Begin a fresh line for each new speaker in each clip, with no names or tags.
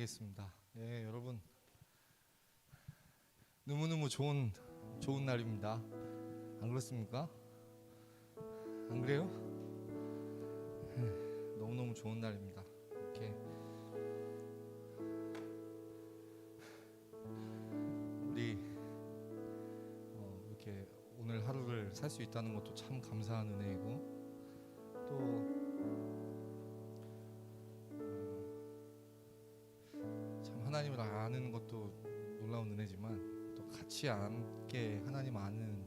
기도하겠습니다. 예, 여러분 너무너무 좋은 날입니다. 안 그렇습니까? 안 그래요? 예, 너무너무 좋은 날입니다. 이렇게 우리 이렇게 오늘 하루를 살 수 있다는 것도 참 감사한 은혜이고, 또 참 하나님을 아는 것도 놀라운 은혜지만, 또 같이 함께 하나님 아는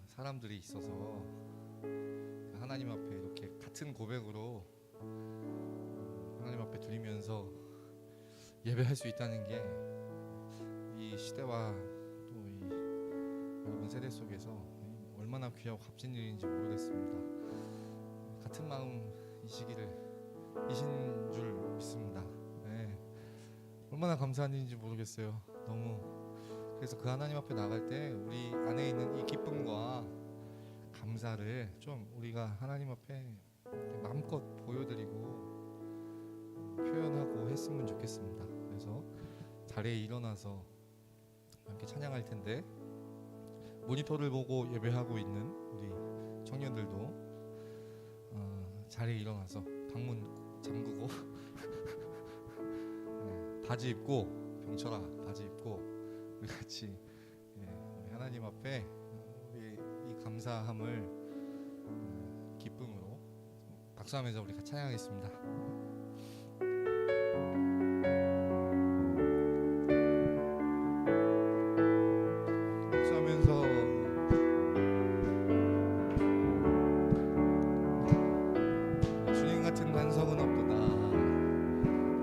사람들이 있어서 하나님 앞에 이렇게 같은 고백으로 하나님 앞에 드리면서 예배할 수 있다는 게 이 시대와 또 이 여러분 세대 속에서 얼마나 귀하고 값진 일인지 모르겠습니다. 같은 마음이신 줄 믿습니다. 네. 얼마나 감사한 일인지 모르겠어요. 너무. 그래서 그 하나님 앞에 나갈 때 우리 안에 있는 이 기쁨과 감사를 좀 우리가 하나님 앞에 마음껏 보여드리고 표현하고 했으면 좋겠습니다. 그래서 자리에 일어나서 함께 찬양할 텐데, 모니터를 보고 예배하고 있는 우리 청년들도 자리에 일어나서 방문 잠그고 네, 바지 입고, 병철아 바지 입고 우리 같이 우리 하나님 앞에 우리 이 감사함을 기쁨으로 박수하면서 우리 같이 찬양하겠습니다. 주님 같은 반석은 없도다.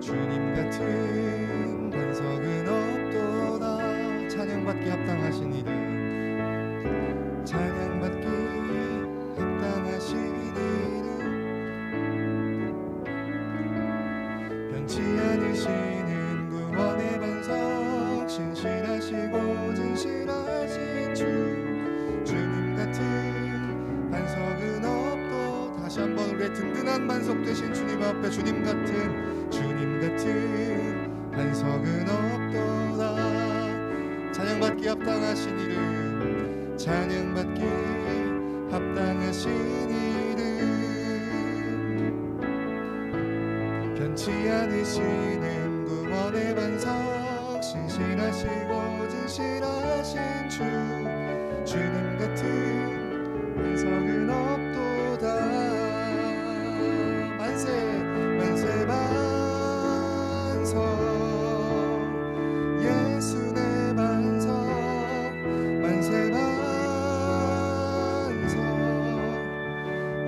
주님 같은 반석은 없도다. 찬양받기 합당하신 이름, 찬양받기 합당하신 이름, 변치 않으시는 구원의 반석, 신실하시고 진실하신 주, 주님 같은 반석은 없도다. 다시 한번 우리의 든든한 반석 되신 주님 앞에 주님 같은 반석은 없도다. 찬양받기 합당하신 이름, 찬양받기 합당하신 이름, 변치 않으시는 구원의 반석, 신실하시고 진실하신 주, 주님 같은 반석은 없도다. 만세 만세 반석, 예수 내 반석, 만세 반석,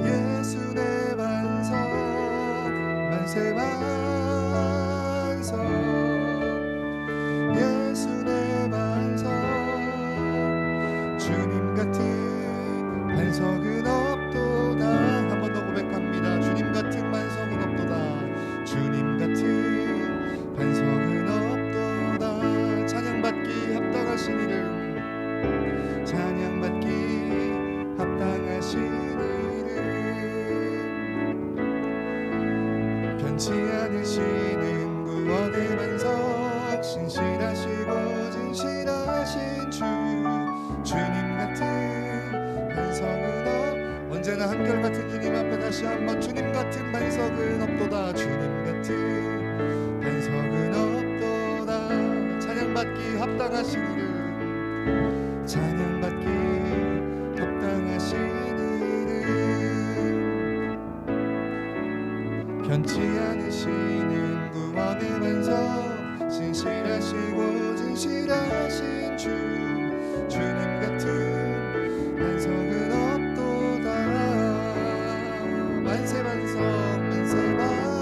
예수 내 반석, 만세 반석, 예수 내 반석, 주님 같은 반석은 없도다. 한 번 더 고백합니다. 주님 같은 반석은 없도다. 주님 같은 반석은 없도다. 찬양받기 합당하신 이름, 찬양받기 합당하신 이름, 변치 않으시는 구원의 반석, 신실하시고 진실하신 주, 주님 같은 반석은 언제나 한결같은 주님 앞에 다시 한번 주님 같은 반석은 없도다. 주님 같은 반석은 없도다. 찬양받기 합당하신 이름, 찬양받기 합당하신 이름, 변치 않으시는 구원의 반석, 신실하시고 진실하신 주, 주님 같은 반석은 없도다. 만세 반석 만세 반석,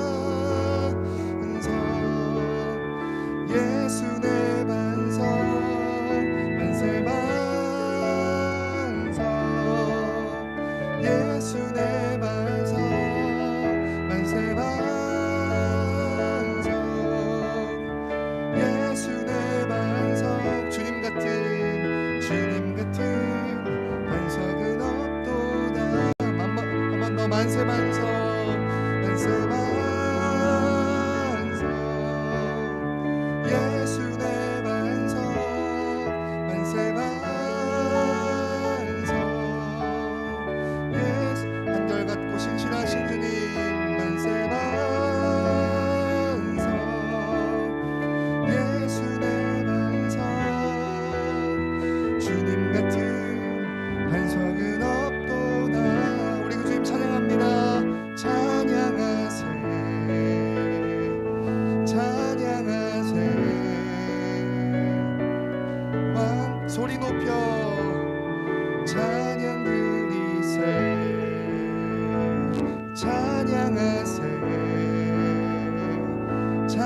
예수 내 반석, 만세 반석, 예수 내 반석, 만세 반석, 예수 내 반석, 주님 같은 반석은 없도다. 한 번 더 만세 반석, 만세 반석,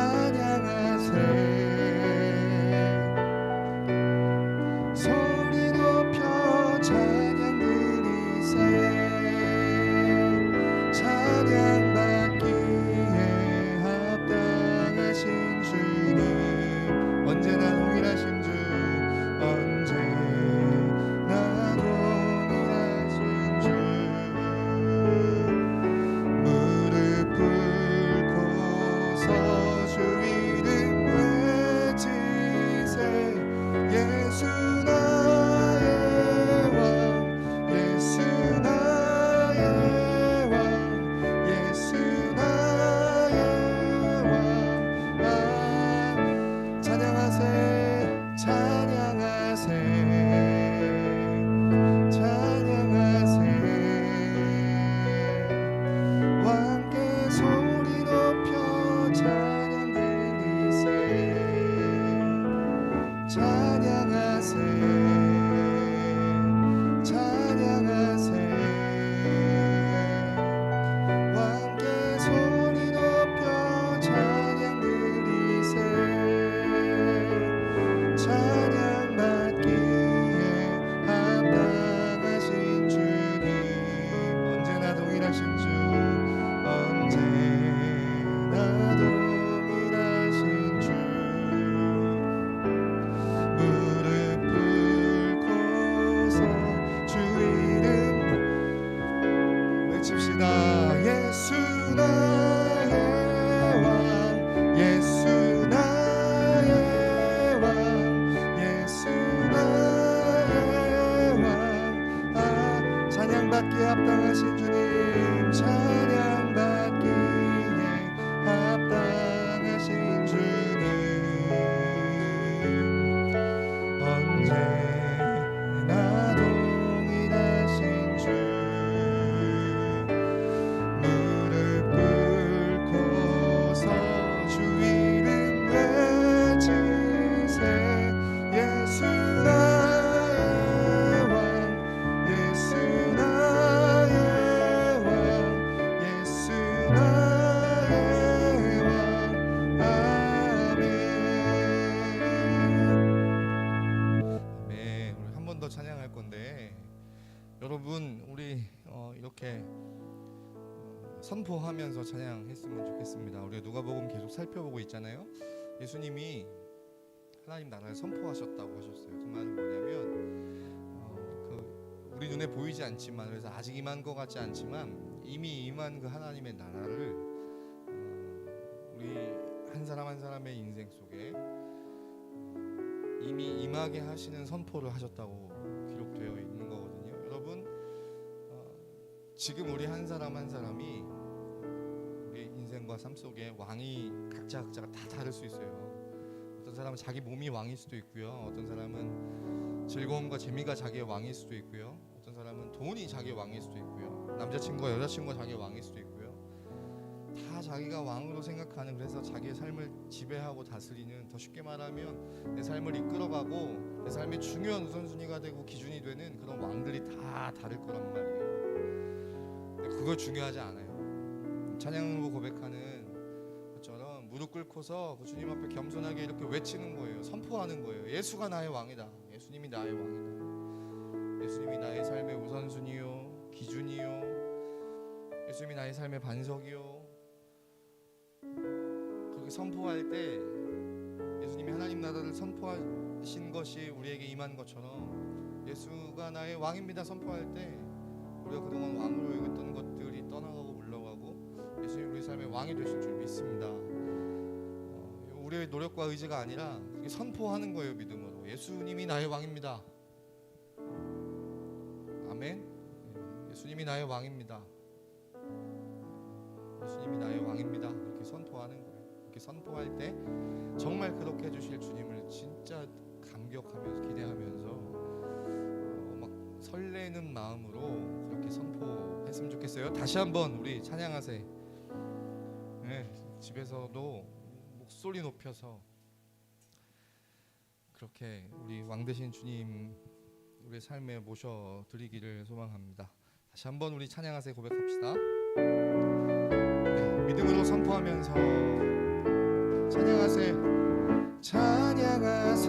찬양하세 소리 높여 찬양 드리세 찬양받기에 합당하신 주님 언제나 동일하신 주 언제나 동일하신 주 무릎 꿇고서 주 이름 외치세 예수 나의 왕 예수 나의 왕 예수 나의 왕 찬양하세 찬양하세 찬양하세 왕께 소리 높여 찬양 드리세 찬양하세 찬양하세 왕께 소리 높여 찬양 드리세 찬양받기에 합당하신 주님 언제나 동일하신 주 언제나 동일하신 주 무릎 꿇고서 주 이름 외칩시다 예수 나의 왕 예수 나의 왕 예수 나의 왕 찬양받기에 합당하신 주님 찬양받기에 합당하신 주님 언제나 동일하신 주 무릎 꿇고서 주 이름 외치세 예수 나의 왕 예수 나의 왕 예수 나의 왕 아멘 아멘 우리 한 번 더 찬양할 건데 여러분 우리 이렇게 선포하면서 찬양했으면 좋겠습니다. 우리가 누가복음 계속 살펴보고 있잖아요. 예수님이 하나님 나라를 선포하셨다고 하셨어요. 그 말은 뭐냐면 우리 눈에 보이지 않지만 그래서 아직 임한 것 같지 않지만 이미 임한 그 하나님의 나라를 우리 한 사람 한 사람의 인생 속에 이미 임하게 하시는 선포를 하셨다고 기록되어 있는 거거든요. 여러분 지금 우리 한 사람 한 사람이 우리 인생과 삶 속에 왕이 각자가 다 다를 수 있어요. 어떤 사람은 자기 몸이 왕일 수도 있고요. 어떤 사람은 즐거움과 재미가 자기의 왕일 수도 있고요. 어떤 사람은 돈이 자기의 왕일 수도 있고요. 남자친구와 여자친구가 자기의 왕일 수도 있고요. 다 자기가 왕으로 생각하는 그래서 자기의 삶을 지배하고 다스리는 더 쉽게 말하면 내 삶을 이끌어가고 내 삶의 중요한 우선순위가 되고 기준이 되는 그런 왕들이 다 다를 거란 말이에요. 근데 그거 중요하지 않아요. 찬양으로 고백하는 것처럼 무릎 꿇고서 그 주님 앞에 겸손하게 이렇게 외치는 거예요. 선포하는 거예요. 예수가 나의 왕이다. 예수님이 나의 왕이다. 예수님이 나의 삶의 우선순위요 기준이요 예수님이 나의 삶의 반석이요. 그렇게 선포할 때 예수님이 하나님 나라를 선포하신 것이 우리에게 임한 것처럼 예수가 나의 왕입니다 선포할 때 우리가 그동안 왕으로 여겼던 것들이 떠나가고 물러가고 예수님이 우리 삶의 왕이 되실 줄 믿습니다. 우리의 노력과 의지가 아니라 그게 선포하는 거예요. 믿음으로 예수님이 나의 왕입니다. 아멘. 예수님이 나의 왕입니다. 예수님이 나의 왕입니다. 그렇게 선포하는 거예요. 그렇게 선포할 때 정말 그렇게 해주실 주님을 진짜 감격하면서 기대하면서 막 설레는 마음으로 그렇게 선포했으면 좋겠어요. 다시 한번 우리 찬양하세. 네, 집에서도 목소리 높여서 그렇게 우리 왕 되신 주님 우리의 삶에 모셔드리기를 소망합니다. 다시 한번 우리 찬양하세 고백합시다. 네, 믿음으로 선포하면서 찬양하세 찬양하세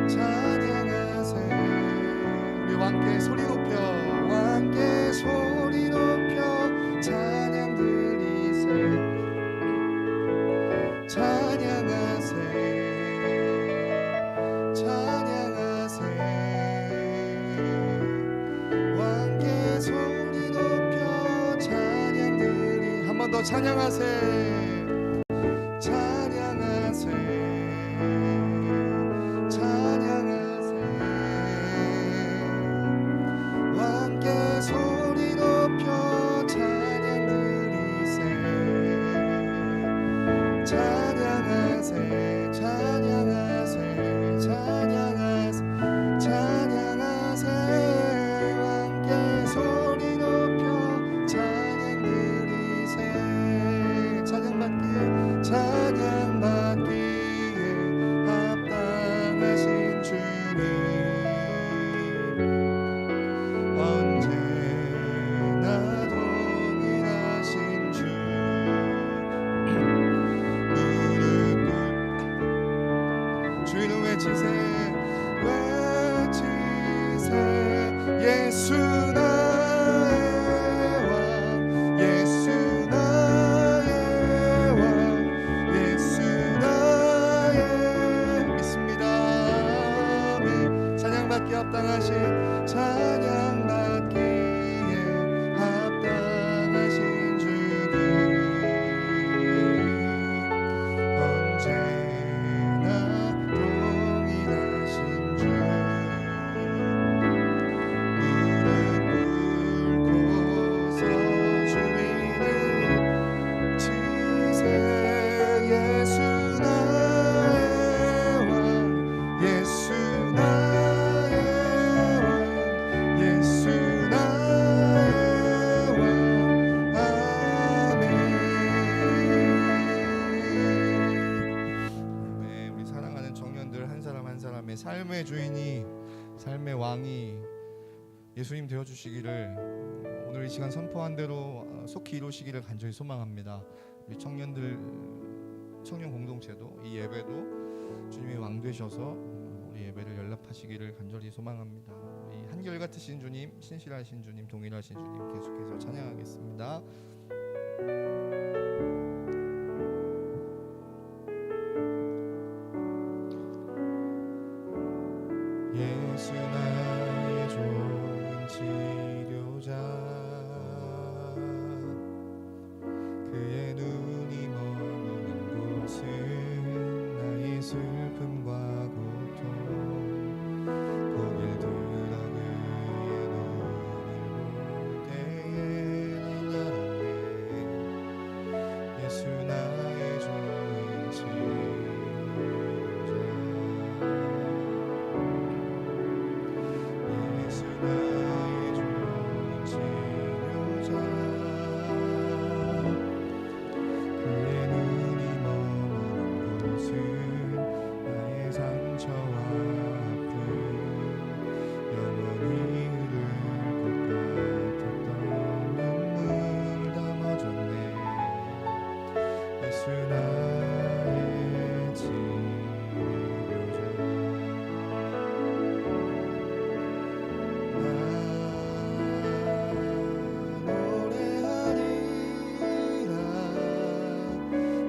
찬양하세. 우리 왕께 소리 높여 왕께 소리 높여 찬양 드리세 찬양하세 찬양하세. 왕께 소리 높여 찬양 드리. 한 번 더 찬양하세 찬양하세 찬양하세. 왕께 소리 높여 찬양 드리세 찬양하세 찬양하세 찬양하세 찬양하세. 왕께 소리 높여 찬양 드리세 찬양받기에 찬양받기에 합당하신 주님 언제나 동일하신 주. 무릎 주인을 외치세 외치세 예수 나의 왕 예수 나의 왕 예수 나의. 믿습니다. 아멘. 찬양받기에 합당하신 찬양받기에 합당하신 주님 언제나 동일하신 주. 무릎 꿇고서 주인을 치세 예수 나의 왕 예수 나의 왕 예수 나의 왕. 아멘. 아멘. 우리 사랑하는 청년들 한 사람 한 사람의 삶의 주인이 삶의 왕이 예수님 되어주시기를 오늘 이 시간 선포한 대로 속히 이루시기를 간절히 소망합니다. 우리 청년들 청년 공동체도 이 예배도 주님의 왕 되셔서 우리 예배를 연락하시기를 간절히 소망합니다. 우리 한결같으신 주님, 신실하신 주님, 동일하신 주님 계속해서 찬양하겠습니다. 예수 나의 좋은 치료자 그의 눈이 머무는 곳은 나의 슬픔과 고통 고개를 들어 그의 눈을 볼 때에 난 알았네 예수 나의 좋은 치료자 예수 나의 좋은 치료자 그의 눈이 머무는 곳은 나의 상처와 아픔 영원히 흐를 것 같았던 눈물 담아줬네 예수 나의 치료자. 노래하리라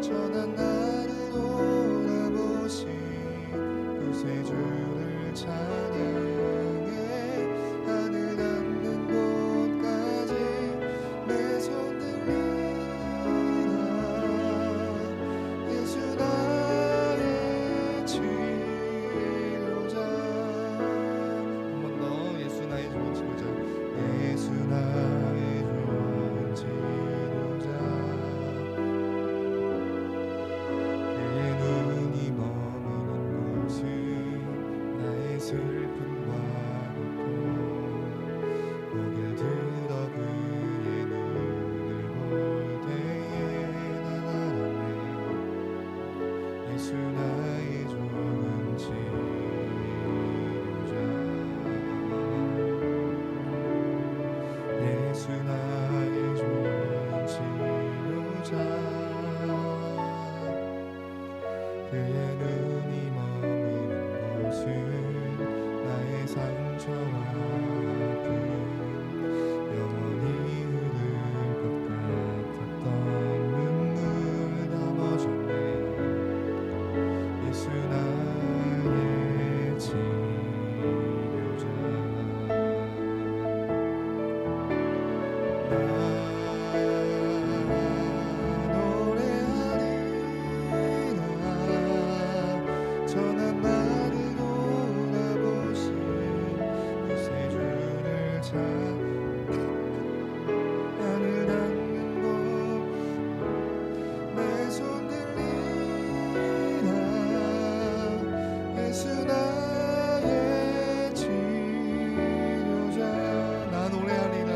전한 나를 돌아보신 구세주를 찬양해 하늘 닿는 곳까지 내 손 들리라 그의 눈이 머무는 곳은 나의 상처와 아픔 영원히 흐를 것 같았던 눈물 다 멎었네. 예수 나의 치료자. 전한 나를 돌아보신 구세주를 하늘 닿는 곳 내 손 들리라. 예수 나의 치료자. 나 노래하리라.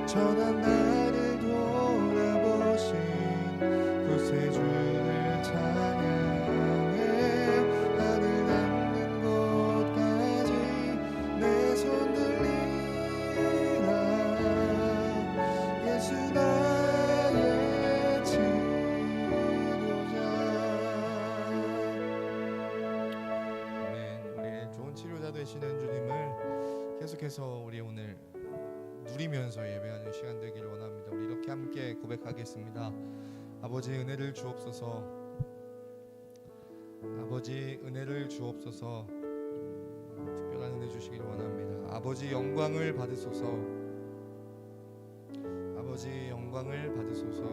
전한 나를 돌아보신 구세주를 찬양해. 하늘 닿는 곳까지 내 손 들리라. 예수 나의 치료자. 아멘. 우리의 좋은 치료자 되시는 주님을 계속해서 우리 오늘 누리면서 예배하는 시간 되기를 원합니다. 우리 이렇게 함께 고백하겠습니다. 아버지 은혜를 주옵소서. 아버지 은혜를 주옵소서. 특별한 은혜 주시기를 원합니다. 아버지 영광을 받으소서. 아버지 영광을 받으소서.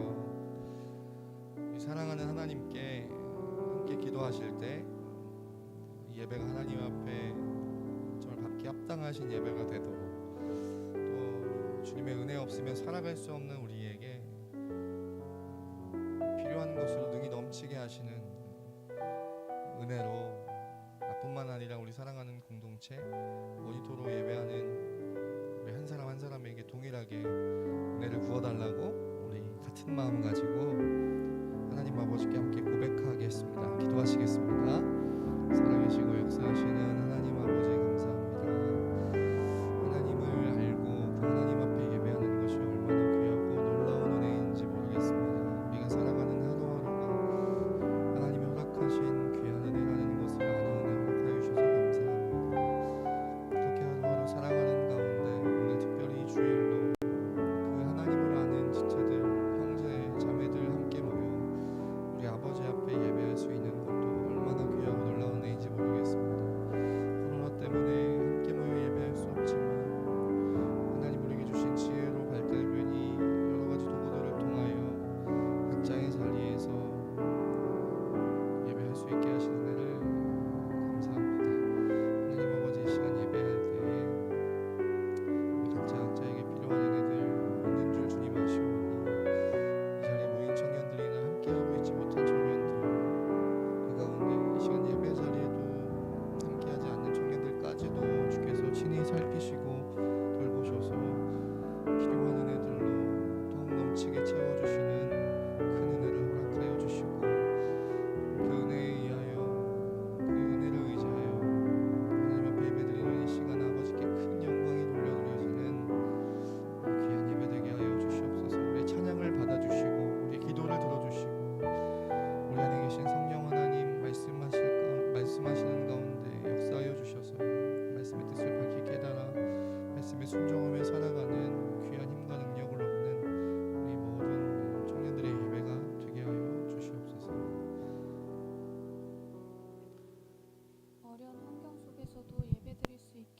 사랑하는 하나님께 함께 기도하실 때 예배가 하나님 앞에 정말 받기 합당하신 예배가 되도록, 주님의 은혜 없으면 살아갈 수 없는 우리에게 필요한 것으로 능히 넘치게 하시는 은혜로 나뿐만 아니라 우리 사랑하는 공동체 모니터로 예배하는 우리 한 사람 한 사람에게 동일하게 은혜를 부어달라고 우리 같은 마음 가지고 하나님 아버지께 함께 고백하겠습니다. 기도하시겠습니까? 살아계시고 역사하시는 하나님 아버지 감사합니다.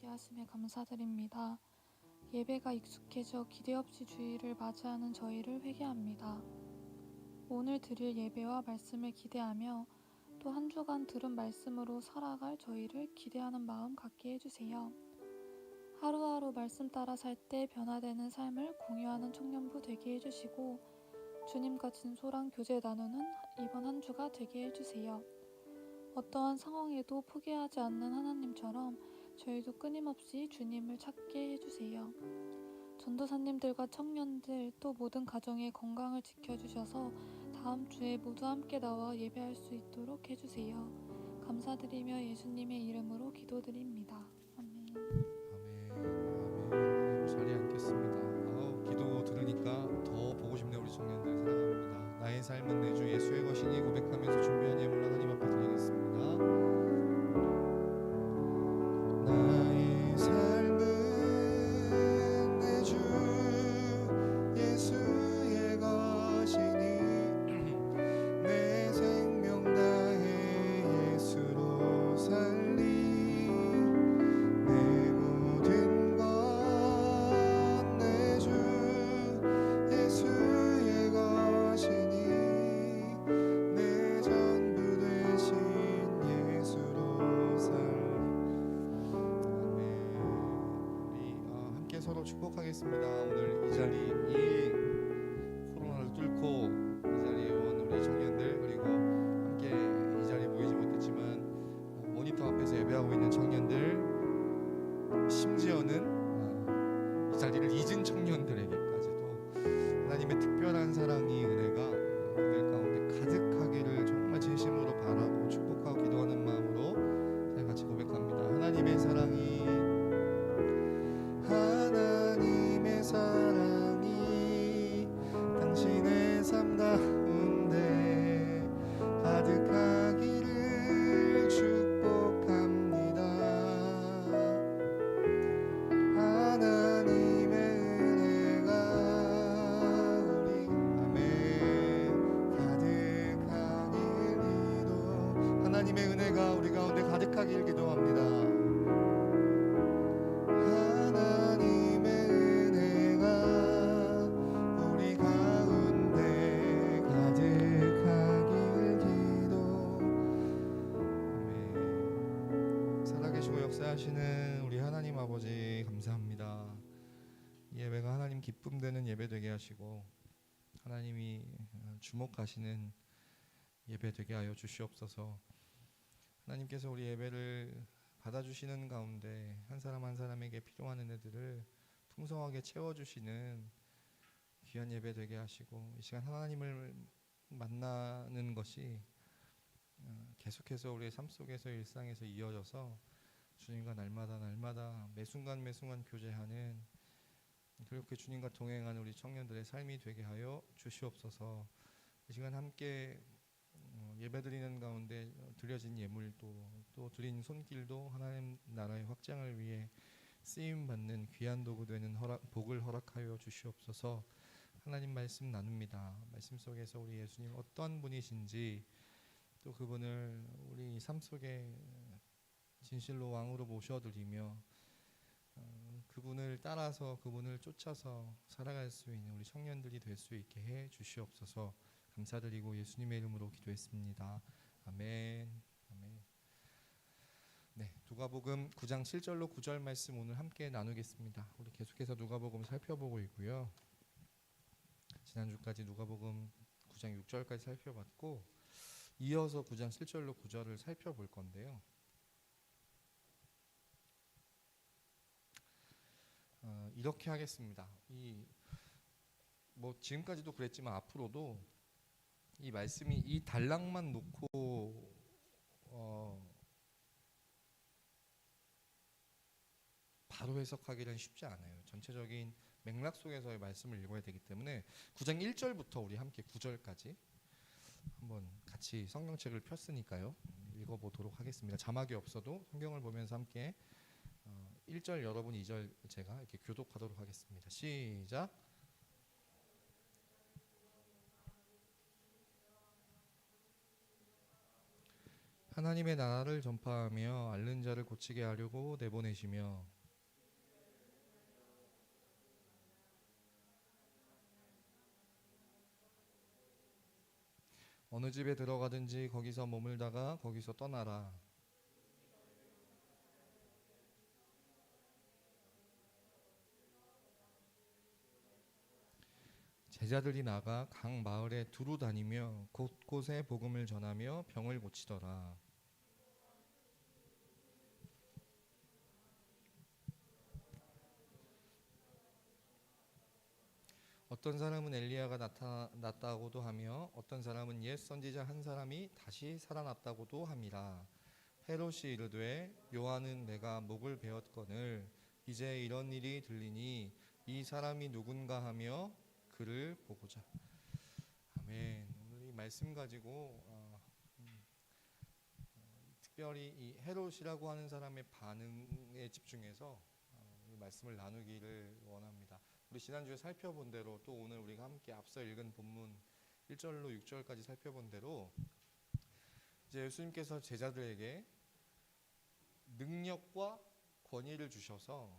하심에 감사드립니다. 예배가 익숙해져 기대 없이 주일을 맞이하는 저희를 회개합니다. 오늘 드릴 예배와 말씀을 기대하며 또 한 주간 들은 말씀으로 살아갈 저희를 기대하는 마음 갖게 해주세요. 하루하루 말씀 따라 살 때 변화되는 삶을 공유하는 청년부 되게 해주시고 주님과 진솔한 교제 나누는 이번 한 주가 되게 해주세요. 어떠한 상황에도 포기하지 않는 하나님처럼 저희도 끊임없이 주님을 찾게 해주세요. 전도사님들과 청년들 또 모든 가정의 건강을 지켜주셔서 다음 주에 모두 함께 나와 예배할 수 있도록 해주세요. 감사드리며 예수님의 이름으로 기도드립니다. 아멘.
아멘. 아멘. 서로 축복하겠습니다. 오늘 이 자리, 이 코로나를 뚫고 이 자리에 온 우리 청년들, 그리고 함께 이 자리에 모이지 못했지만 모니터 앞에서 예배하고 있는 청년들, 심지어는 이 자리를 잊은 청년들에게까지도 하나님의 특별한 사랑이, 은혜가 그들 가운데 가득하기를 정말 진심으로 바라고 축복하고 기도하는 마음으로 저희 같이 고백합니다. 하나님의 사랑이 당신의 삶 가운데 가득하기를 축복합니다. 하나님의 은혜가 우리 가득하길 기도. 하나님의 은혜가 우리 가운데 가득하길 기도합니다. 하시는 우리 하나님 아버지, 감사합니다. 이 예배가 하나님 기쁨 되는 예배 되게 하시고 하나님이 주목하시는 예배 되게 하여 주시옵소서. 하나님께서 우리 예배를 받아주시는 가운데 한 사람 한 사람에게 필요한 은혜들을 풍성하게 채워주시는 귀한 예배 되게 하시고, 이 시간 하나님을 만나는 것이 계속해서 우리의 삶 속에서, 일상에서 이어져서 주님과 날마다 매 순간 교제하는, 그렇게 주님과 동행하는 우리 청년들의 삶이 되게 하여 주시옵소서. 이 시간 함께 예배드리는 가운데 드려진 예물도, 또 드린 손길도 하나님 나라의 확장을 위해 쓰임받는 귀한 도구 되는 복을 허락하여 주시옵소서. 하나님 말씀 나눕니다. 말씀 속에서 우리 예수님 어떠한 분이신지, 또 그분을 우리 삶 속에 진실로 왕으로 모셔드리며 그분을 따라서, 그분을 쫓아서 살아갈 수 있는 우리 청년들이 될 수 있게 해 주시옵소서. 감사드리고 예수님의 이름으로 기도했습니다. 아멘. 아멘. 네, 누가복음 9장 7절로 9절 말씀 오늘 함께 나누겠습니다. 우리 계속해서 누가복음 살펴보고 있고요. 지난주까지 누가복음 9장 6절까지 살펴봤고, 이어서 9장 7절로 9절을 살펴볼 건데요. 이렇게 하겠습니다. 지금까지도 그랬지만 앞으로도 이 말씀이 이 단락만 놓고 바로 해석하기는 쉽지 않아요. 전체적인 맥락 속에서의 말씀을 읽어야 되기 때문에 9장 1절부터 우리 함께 9절까지 한번 같이 성경책을 폈으니까요, 읽어보도록 하겠습니다. 자막이 없어도 성경을 보면서 함께 1절 여러분, 2절 제가 이렇게 교독하도록 하겠습니다. 시작. 하나님의 나라를 전파하며 앓는 자를 고치게 하려고 내보내시며 어느 집에 들어가든지 거기서 머물다가 거기서 떠나라. 제자들이 나가 각 마을에 두루 다니며 곳곳에 복음을 전하며 병을 고치더라. 어떤 사람은 엘리야가 나타났다고도 하며 어떤 사람은 옛 선지자 한 사람이 다시 살아났다고도 함이라. 헤롯이 이르되 요한은 내가 목을 베었거늘 이제 이런 일이 들리니 이 사람이 누군가 하며 그를 보고자. 아멘. 오늘 이 말씀 가지고 특별히 이 헤롯이라고 하는 사람의 반응에 집중해서 이 말씀을 나누기를 원합니다. 우리 지난주에 살펴본 대로, 또 오늘 우리가 함께 앞서 읽은 본문 1절로 6절까지 살펴본 대로, 이제 예수님께서 제자들에게 능력과 권위를 주셔서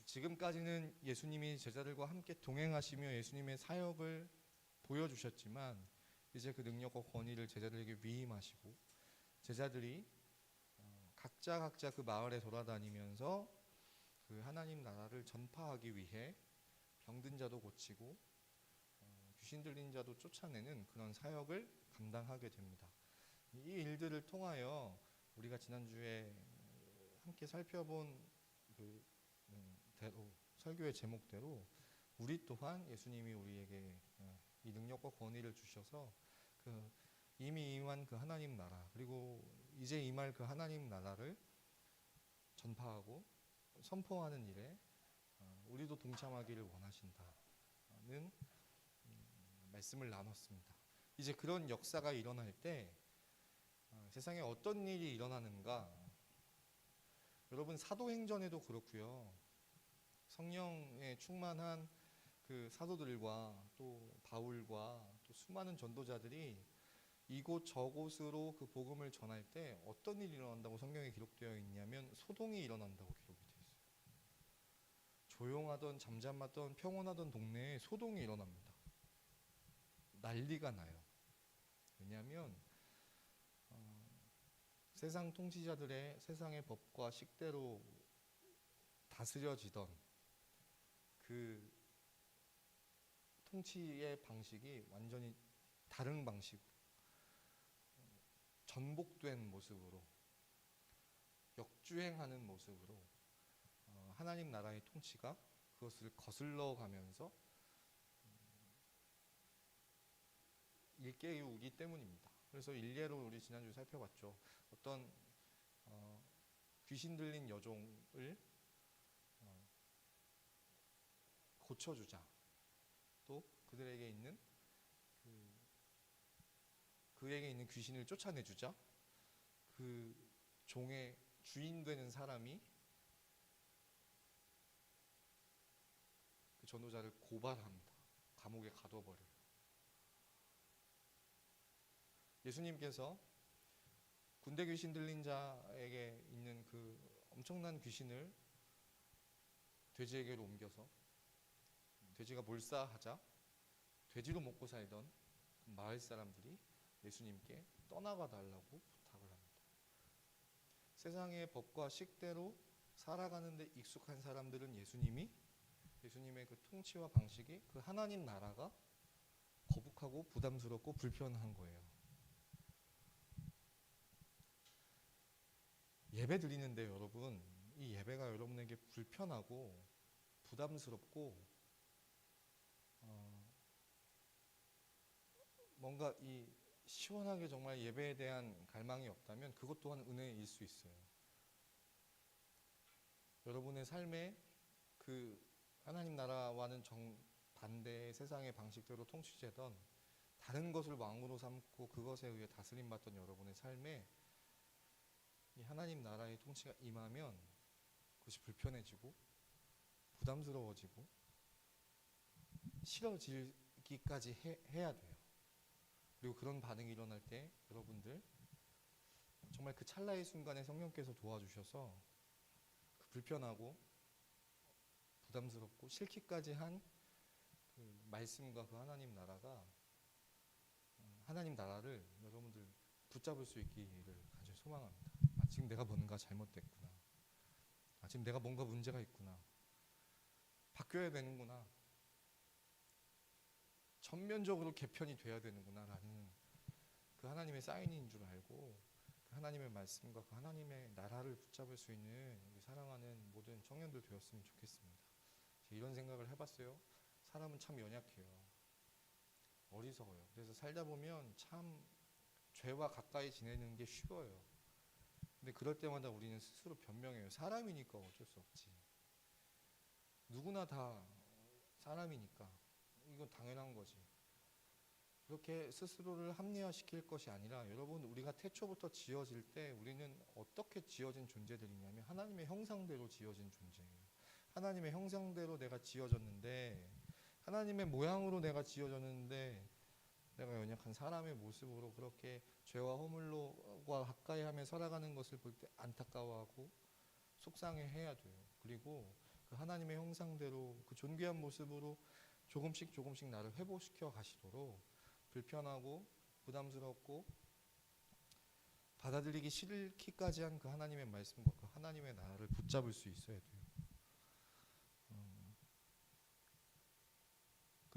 지금까지는 예수님이 제자들과 함께 동행하시며 예수님의 사역을 보여주셨지만, 이제 그 능력과 권위를 제자들에게 위임하시고 제자들이 각자 그 마을에 돌아다니면서 그 하나님 나라를 전파하기 위해 병든 자도 고치고 귀신 들린 자도 쫓아내는 그런 사역을 감당하게 됩니다. 이 일들을 통하여 우리가 지난주에 함께 살펴본 그 대로 설교의 제목대로 우리 또한 예수님이 우리에게 이 능력과 권위를 주셔서 그 이미 임한 그 하나님 나라 그리고 이제 임할 그 하나님 나라를 전파하고 선포하는 일에 우리도 동참하기를 원하신다는 말씀을 나눴습니다. 이제 그런 역사가 일어날 때 세상에 어떤 일이 일어나는가? 여러분 사도행전에도 그렇고요. 성령에 충만한 그 사도들과 또 바울과 또 수많은 전도자들이 이곳 저곳으로 그 복음을 전할 때 어떤 일이 일어난다고 성경에 기록되어 있냐면 소동이 일어난다고 기록이 되어 있어요. 조용하던 잠잠하던 평온하던 동네에 소동이 일어납니다. 난리가 나요. 왜냐하면 세상 통치자들의 세상의 법과 식대로 다스려지던 그 통치의 방식이 완전히 다른 방식으로 전복된 모습으로 역주행하는 모습으로 하나님 나라의 통치가 그것을 거슬러 가면서 일깨우기 때문입니다. 그래서 일례로 우리 지난주에 살펴봤죠. 어떤 귀신 들린 여종을 고쳐주자. 또 그들에게 있는 그에게 있는 귀신을 쫓아내주자. 그 종의 주인 되는 사람이 그 전도자를 고발합니다. 감옥에 가둬버려요. 예수님께서 군대 귀신 들린 자에게 있는 그 엄청난 귀신을 돼지에게로 옮겨서 돼지가 몰사하자 돼지로 먹고 살던 마을 사람들이 예수님께 떠나가 달라고 부탁을 합니다. 세상의 법과 식대로 살아가는데 익숙한 사람들은 예수님의 그 통치와 방식이 그 하나님 나라가 거북하고 부담스럽고 불편한 거예요. 예배 드리는데 여러분, 이 예배가 여러분에게 불편하고 부담스럽고 뭔가 이 시원하게 정말 예배에 대한 갈망이 없다면 그것 또한 은혜일 수 있어요. 여러분의 삶에 그 하나님 나라와는 정반대의 세상의 방식대로 통치되던 다른 것을 왕으로 삼고 그것에 의해 다스림받던 여러분의 삶에 이 하나님 나라의 통치가 임하면 그것이 불편해지고 부담스러워지고 싫어지기까지 해야 돼요. 그리고 그런 반응이 일어날 때 여러분들 정말 그 찰나의 순간에 성령께서 도와주셔서 그 불편하고 부담스럽고 싫기까지 한 그 말씀과 그 하나님 나라가 하나님 나라를 여러분들 붙잡을 수 있기를 간절히 소망합니다. 지금 내가 뭔가 잘못됐구나. 지금 내가 뭔가 문제가 있구나. 바뀌어야 되는구나. 전면적으로 개편이 돼야 되는구나 라는 그 하나님의 사인인 줄 알고 그 하나님의 말씀과 그 하나님의 나라를 붙잡을 수 있는 우리 사랑하는 모든 청년들 되었으면 좋겠습니다. 제가 이런 생각을 해봤어요. 사람은 참 연약해요. 어리석어요. 그래서 살다 보면 참 죄와 가까이 지내는 게 쉬워요. 근데 그럴 때마다 우리는 스스로 변명해요. 사람이니까 어쩔 수 없지. 누구나 다 사람이니까 이건 당연한 거지. 그렇게 스스로를 합리화시킬 것이 아니라 여러분 우리가 태초부터 지어질 때 우리는 어떻게 지어진 존재들이냐면 하나님의 형상대로 지어진 존재예요. 하나님의 형상대로 내가 지어졌는데 하나님의 모양으로 내가 지어졌는데 내가 연약한 사람의 모습으로 그렇게 죄와 허물과 가까이 하며 살아가는 것을 볼 때 안타까워하고 속상해해야 돼요. 그리고 그 하나님의 형상대로 그 존귀한 모습으로 조금씩 나를 회복시켜 가시도록 불편하고 부담스럽고 받아들이기 싫기까지 한 그 하나님의 말씀과 그 하나님의 나라를 붙잡을 수 있어야 돼요.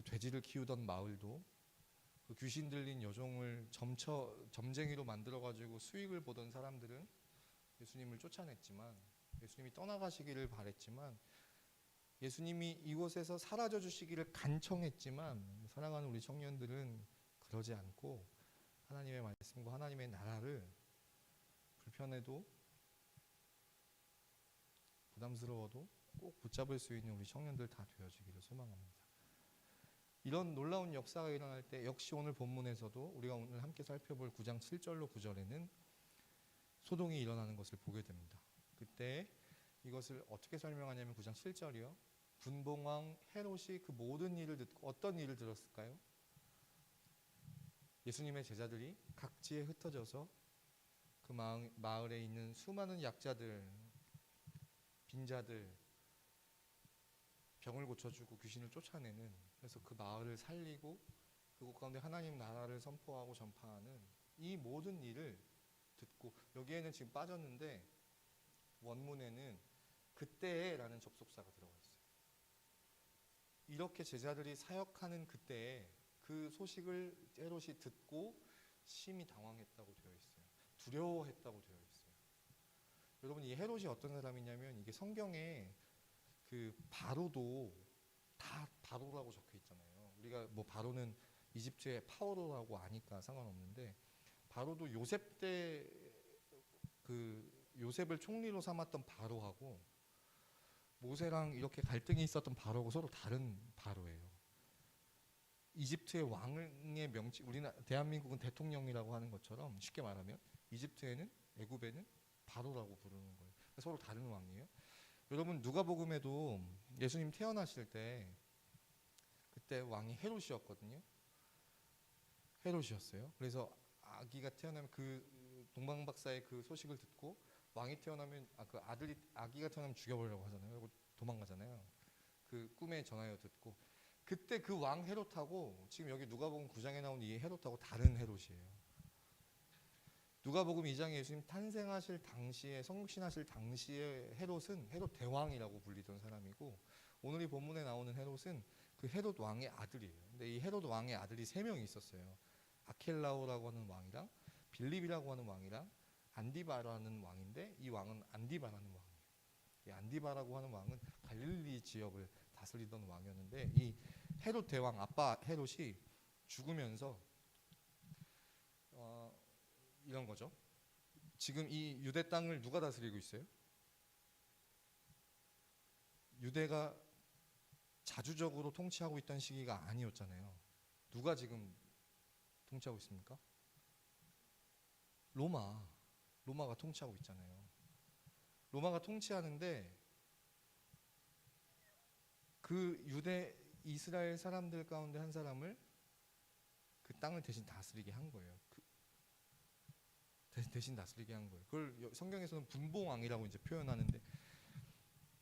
돼지를 키우던 마을도 그 귀신 들린 여종을 점쟁이로 만들어가지고 수익을 보던 사람들은 예수님을 쫓아냈지만, 예수님이 떠나가시기를 바랬지만, 예수님이 이곳에서 사라져 주시기를 간청했지만, 사랑하는 우리 청년들은 그러지 않고 하나님의 말씀과 하나님의 나라를 불편해도 부담스러워도 꼭 붙잡을 수 있는 우리 청년들 다 되어지기를 소망합니다. 이런 놀라운 역사가 일어날 때 역시 오늘 본문에서도 우리가 오늘 함께 살펴볼 9장 7절로 9절에는 소동이 일어나는 것을 보게 됩니다. 그때 이것을 어떻게 설명하냐면 9장 7절이요. 분봉왕 헤롯이 그 모든 일을 듣고 어떤 일을 들었을까요? 예수님의 제자들이 각지에 흩어져서 그 마을에 있는 수많은 약자들, 빈자들, 병을 고쳐주고 귀신을 쫓아내는, 그래서 그 마을을 살리고 그곳 가운데 하나님 나라를 선포하고 전파하는 이 모든 일을 듣고, 여기에는 지금 빠졌는데 원문에는 그때라는 접속사가 들어가 있어요. 이렇게 제자들이 사역하는 그때에 그 소식을 헤롯이 듣고 심히 당황했다고 되어 있어요. 두려워했다고 되어 있어요. 여러분, 이 헤롯이 어떤 사람이냐면, 이게 성경에 그 바로도 다 바로라고 적혀 있잖아요. 우리가 뭐 바로는 이집트의 파오로라고 아니까 상관없는데, 바로도 요셉 때 그 요셉을 총리로 삼았던 바로하고 모세랑 이렇게 갈등이 있었던 바로하고 서로 다른 바로예요. 이집트의 왕의 명칭, 우리나라 대한민국은 대통령이라고 하는 것처럼 쉽게 말하면 이집트에는, 애굽에는 바로라고 부르는 거예요. 서로 다른 왕이에요. 여러분, 누가복음에도 예수님 태어나실 때 그때 왕이 헤롯이었거든요. 헤롯이었어요. 그래서 아기가 태어나면 그 동방박사의 그 소식을 듣고 왕이 태어나면 그 아기가 태어나면 죽여버리려고 하잖아요. 그리고 도망가잖아요. 그 꿈에 전하여 듣고, 그때 그 왕 헤롯하고 지금 여기 누가복음 9장에 나온 이 헤롯하고 다른 헤롯이에요. 누가복음 2장에 예수님 탄생하실 당시에, 성육신하실 당시에 헤롯은 헤롯 대왕이라고 불리던 사람이고, 오늘 이 본문에 나오는 헤롯은 그 헤롯 왕의 아들이에요. 근데 이 헤롯 왕의 아들이 3명이 있었어요. 아켈라오라고 하는 왕이랑 빌립이라고 하는 왕이랑 안디바라는 왕인데, 이 왕은 안디바라는 왕이에요. 이 안디바라고 하는 왕은 갈릴리 지역을 다스리던 왕이었는데, 이 헤롯 대왕 아빠 헤롯이 죽으면서 이런 거죠. 지금 이 유대 땅을 누가 다스리고 있어요? 유대가 자주적으로 통치하고 있던 시기가 아니었잖아요. 누가 지금 통치하고 있습니까? 로마가 통치하고 있잖아요. 로마가 통치하는데 그 유대 이스라엘 사람들 가운데 한 사람을 그 땅을 대신 다스리게 한 거예요. 대신 다스리게 한 거예요. 그걸 성경에서는 분봉왕이라고 이제 표현하는데,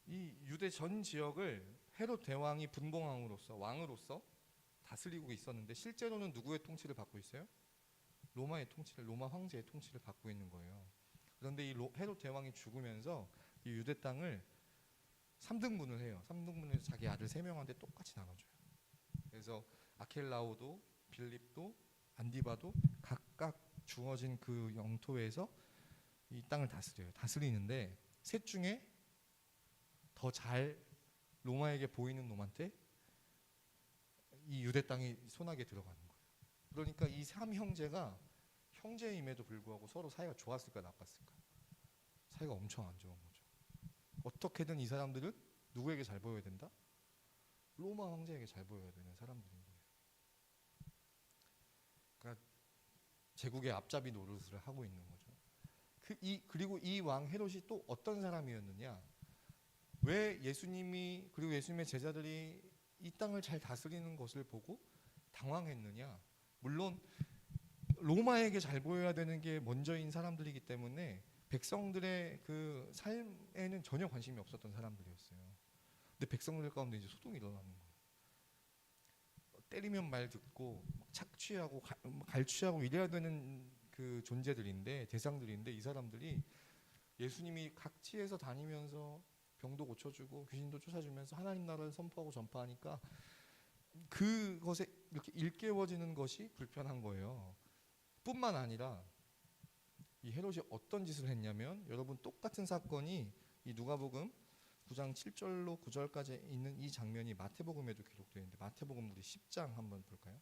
이 유대 전 지역을 헤롯 대왕이 분봉왕으로서, 왕으로서 다스리고 있었는데, 실제로는 누구의 통치를 받고 있어요? 로마 황제의 통치를 받고 있는 거예요. 그런데 이 헤롯 대왕이 죽으면서 이 유대 땅을 3등분을 해요. 3등분을 해서 자기 아들 3명한테 똑같이 나눠줘요. 그래서 아켈라오도 빌립도 안디바도 각각 주어진 그 영토에서 이 땅을 다스려요. 다스리는데 셋 중에 더 잘 로마에게 보이는 놈한테 이 유대 땅이 손아귀에 들어가는 거예요. 그러니까 이 3형제가 형제임에도 불구하고 서로 사이가 좋았을까 나빴을까? 사이가 엄청 안 좋은 거죠. 어떻게든 이 사람들은 누구에게 잘 보여야 된다? 로마 황제에게 잘 보여야 되는 사람들인 거예요. 그러니까 제국의 앞잡이 노릇을 하고 있는 거죠. 그리고 이 왕 헤롯이 또 어떤 사람이었느냐? 왜 예수님이, 그리고 예수님의 제자들이 이 땅을 잘 다스리는 것을 보고 당황했느냐? 물론 로마에게 잘 보여야 되는 게 먼저인 사람들이기 때문에 백성들의 그 삶에는 전혀 관심이 없었던 사람들이었어요. 근데 백성들 가운데 이제 소동이 일어나는 거예요. 때리면 말 듣고 착취하고 갈취하고 이래야 되는 그 존재들인데, 대상들인데, 이 사람들이 예수님이 각지에서 다니면서 병도 고쳐주고 귀신도 쫓아주면서 하나님 나라를 선포하고 전파하니까 그것에 이렇게 일깨워지는 것이 불편한 거예요. 뿐만 아니라 이 헤롯이 어떤 짓을 했냐면, 여러분 똑같은 사건이 이 누가복음 9장 7절로 9절까지 있는 이 장면이 마태복음에도 기록되어 있는데, 마태복음 우리 10장 한번 볼까요?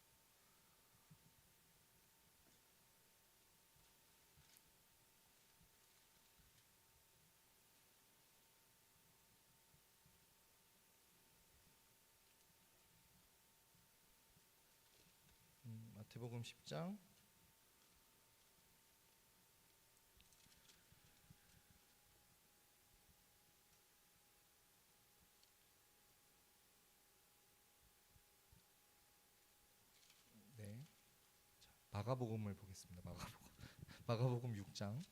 마태복음 10장 '마가복음을 보겠습니다. 마가복음 6장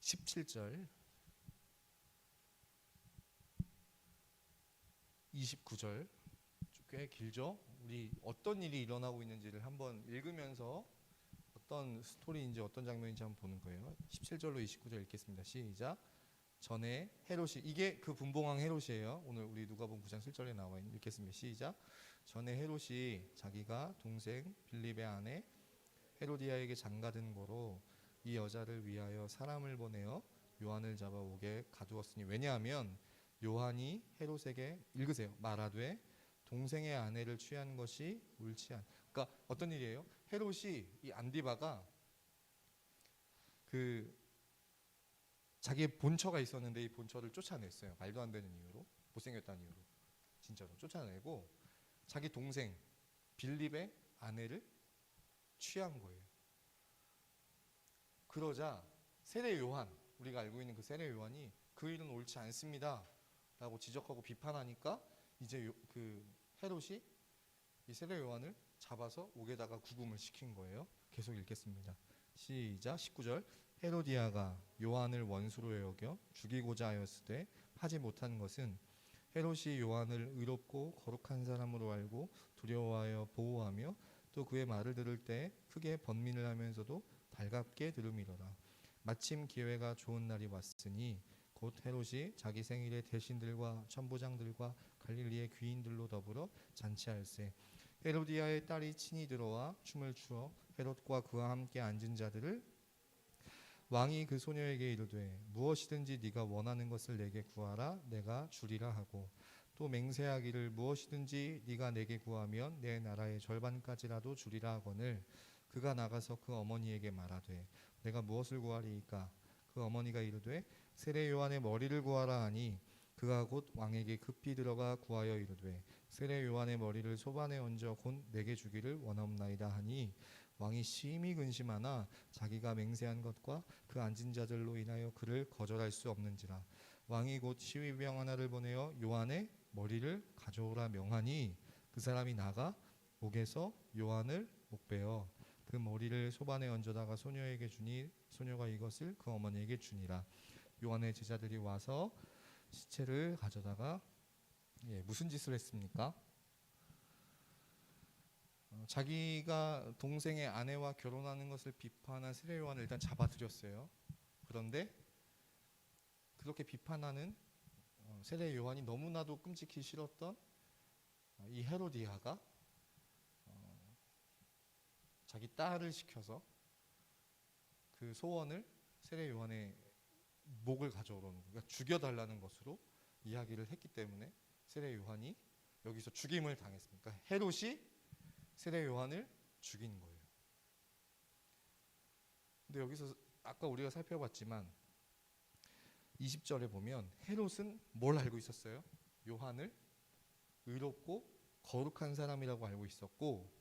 17절 29절, 꽤 길죠? 우리 어떤 일이 일어나고 있는지를 한번 읽으면서 어떤 스토리인지 어떤 장면인지 한번 보는 거예요. 17절로 29절 읽겠습니다. 시작. 전에 헤롯이, 이게 그 분봉왕 헤롯이에요. 오늘 우리 누가복음 9장 7절에 나와 있는, 읽겠습니다. 시작. 전에 헤롯이 자기가 동생 빌립의 아내 헤로디아에게 장가든 거로 이 여자를 위하여 사람을 보내어 요한을 잡아 옥에 가두었으니, 왜냐하면 요한이 헤롯에게, 읽으세요, 말하되 동생의 아내를 취한 것이 옳지 않. 그러니까 어떤 일이에요? 헤롯이, 이 안디바가 그 자기의 본처가 있었는데 이 본처를 쫓아냈어요. 말도 안 되는 이유로, 못생겼다는 이유로 진짜로 쫓아내고 자기 동생 빌립의 아내를 취한 거예요. 그러자 세례 요한, 우리가 알고 있는 그 세례 요한이 그 일은 옳지 않습니다 라고 지적하고 비판하니까, 이제 그 헤롯이 이 세례 요한을 잡아서 옥에다가 구금을 시킨 거예요. 계속 읽겠습니다. 시작. 19절. 헤로디아가 요한을 원수로 여겨 죽이고자 하였으되 하지 못한 것은 헤롯이 요한을 의롭고 거룩한 사람으로 알고 두려워하여 보호하며 또 그의 말을 들을 때 크게 번민을 하면서도 달갑게 들음이로라. 마침 기회가 좋은 날이 왔으니 곧 헤롯이 자기 생일에 대신들과 천부장들과 갈릴리의 귀인들로 더불어 잔치할세. 헤로디아의 딸이 친히 들어와 춤을 추어 헤롯과 그와 함께 앉은 자들을, 왕이 그 소녀에게 이르되 무엇이든지 네가 원하는 것을 내게 구하라 내가 주리라 하고, 또 맹세하기를 무엇이든지 네가 내게 구하면 내 나라의 절반까지라도 주리라 하거늘, 그가 나가서 그 어머니에게 말하되 내가 무엇을 구하리이까? 그 어머니가 이르되 세례 요한의 머리를 구하라 하니, 그가 곧 왕에게 급히 들어가 구하여 이르되 세례 요한의 머리를 소반에 얹어 곧 내게 주기를 원하옵나이다 하니, 왕이 심히 근심하나 자기가 맹세한 것과 그 앉은 자들로 인하여 그를 거절할 수 없는지라. 왕이 곧 시위병 하나를 보내어 요한의 머리를 가져오라 명하니, 그 사람이 나가 옥에서 요한을 목베어 그 머리를 소반에 얹어다가 소녀에게 주니, 소녀가 이것을 그 어머니에게 주니라. 요한의 제자들이 와서 시체를 가져다가, 무슨 짓을 했습니까? 자기가 동생의 아내와 결혼하는 것을 비판한 세례 요한을 일단 잡아들였어요. 그런데 그렇게 비판하는 세례 요한이 너무나도 끔찍히 싫었던 이 헤로디아가 자기 딸을 시켜서 그 소원을 세례 요한의 목을 가져오라는, 그러니까 죽여달라는 것으로 이야기를 했기 때문에 세례 요한이 여기서 죽임을 당했습니다. 그러니까 헤롯이 세례 요한을 죽인 거예요. 근데 여기서 아까 우리가 살펴봤지만 20절에 보면 헤롯은 뭘 알고 있었어요? 요한을 의롭고 거룩한 사람이라고 알고 있었고,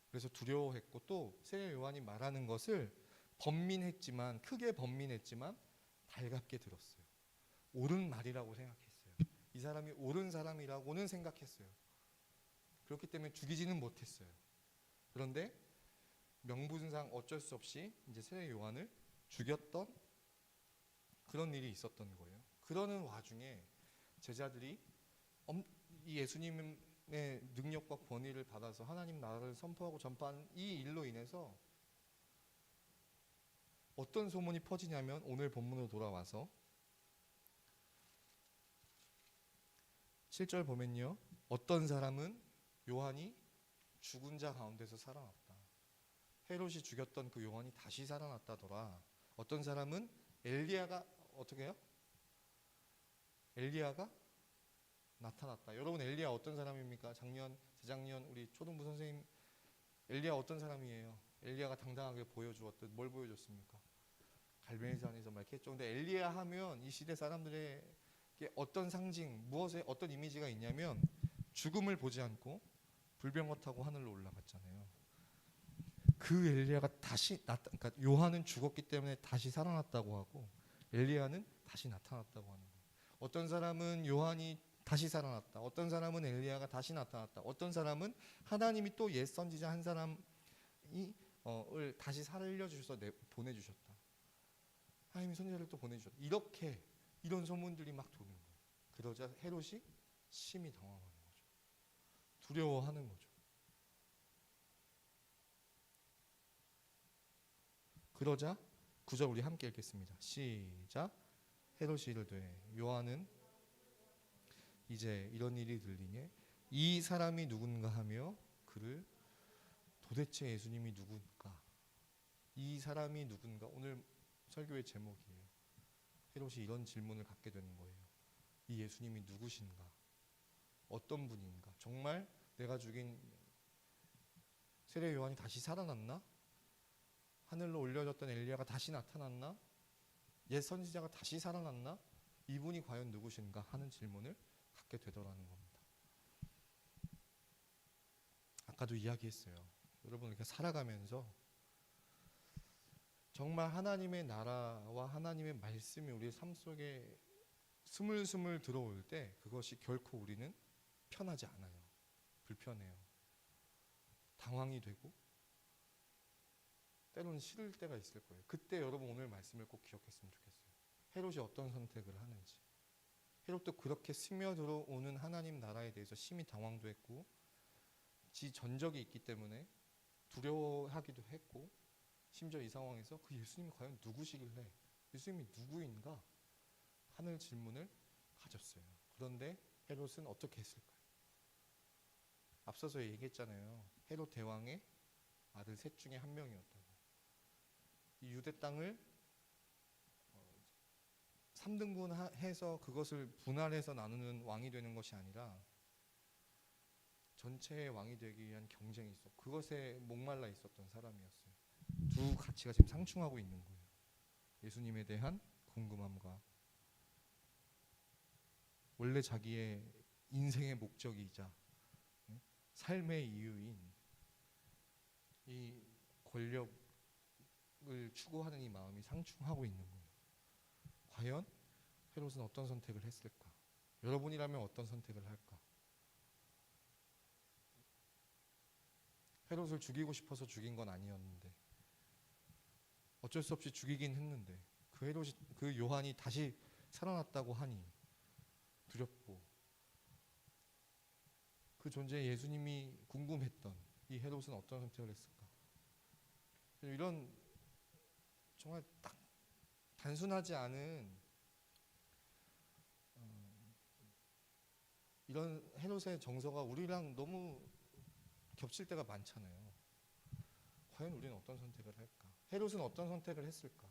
그래서 두려워했고, 또 세례 요한이 말하는 것을 번민했지만, 크게 번민했지만 달갑게 들었어요. 옳은 말이라고 생각했어요. 이 사람이 옳은 사람이라고는 생각했어요. 그렇기 때문에 죽이지는 못했어요. 그런데 명분상 어쩔 수 없이 이제 세례 요한을 죽였던 그런 일이 있었던 거예요. 그러는 와중에 제자들이 이 예수님 능력과 권위를 받아서 하나님 나라를 선포하고 전파하는 이 일로 인해서 어떤 소문이 퍼지냐면 오늘 본문으로 돌아와서 7절 보면요. 어떤 사람은 요한이 죽은 자 가운데서 살아났다. 헤롯이 죽였던 그 요한이 다시 살아났다더라. 어떤 사람은 엘리야가 어떻게 해요? 엘리야가 나타났다. 여러분 엘리야 어떤 사람입니까? 재작년 우리 초등부 선생님 엘리야 어떤 사람이에요? 엘리야가 당당하게 보여주었듯 뭘 보여줬습니까? 갈멜산에서 막 이렇게 했죠. 근데 엘리야 하면 이 시대 사람들에게 어떤 상징, 무엇에 어떤 이미지가 있냐면 죽음을 보지 않고 불병거 타고 하늘로 올라갔잖아요. 그 엘리야가 그러니까 요한은 죽었기 때문에 다시 살아났다고 하고 엘리야는 다시 나타났다고 하는 거예요. 어떤 사람은 요한이 다시 살아났다. 어떤 사람은 엘리야가 다시 나타났다. 어떤 사람은 하나님이 또 옛 선지자 한 사람이 을 다시 살려주셔서 보내주셨다. 하나님이 선지자를 또 보내주셨다. 이렇게 이런 소문들이 막 도는 거예요. 그러자 헤롯이 심히 당황하는 거죠. 두려워하는 거죠. 그러자 9절 우리 함께 읽겠습니다. 시작. 헤롯이 이르되 요한은 이제 이런 일이 들리니 이 사람이 누군가 하며 그를 도대체 예수님이 누군가? 이 사람이 누군가? 오늘 설교의 제목이에요. 헤롯이 이런 질문을 갖게 되는 거예요. 이 예수님이 누구신가? 어떤 분인가? 정말 내가 죽인 세례 요한이 다시 살아났나? 하늘로 올려졌던 엘리야가 다시 나타났나? 옛 선지자가 다시 살아났나? 이분이 과연 누구신가 하는 질문을 갖게 되더라는 겁니다. 아까도 이야기했어요. 여러분 이렇게 살아가면서 정말 하나님의 나라와 하나님의 말씀이 우리의 삶 속에 스물스물 들어올 때 그것이 결코 우리는 편하지 않아요. 불편해요. 당황이 되고 때로는 싫을 때가 있을 거예요. 그때 여러분 오늘 말씀을 꼭 기억했으면 좋겠어요. 헤롯이 어떤 선택을 하는지. 헤롯도 그렇게 스며들어오는 하나님 나라에 대해서 심히 당황도 했고 지 전적이 있기 때문에 두려워하기도 했고 심지어 이 상황에서 그 예수님이 과연 누구시길래 예수님이 누구인가 하는 질문을 가졌어요. 그런데 헤롯은 어떻게 했을까요? 앞서서 얘기했잖아요. 헤롯 대왕의 아들 셋 중에 한 명이었다고. 이 유대 땅을 3등분해서 그것을 분할해서 나누는 왕이 되는 것이 아니라 전체의 왕이 되기 위한 경쟁이 있어. 그것에 목말라 있었던 사람이었어요. 두 가치가 지금 상충하고 있는 거예요. 예수님에 대한 궁금함과 원래 자기의 인생의 목적이자 삶의 이유인 이 권력을 추구하는 이 마음이 상충하고 있는 거예요. 과연 헤롯은 어떤 선택을 했을까? 여러분이라면 어떤 선택을 할까? 헤롯을 죽이고 싶어서 죽인 건 아니었는데 어쩔 수 없이 죽이긴 했는데 그 요한이 다시 살아났다고 하니 두렵고 그 존재의 예수님이 궁금했던 이 헤롯은 어떤 선택을 했을까? 이런 정말 딱 단순하지 않은 이런 헤롯의 정서가 우리랑 너무 겹칠 때가 많잖아요. 과연 우리는 어떤 선택을 할까? 헤롯은 어떤 선택을 했을까?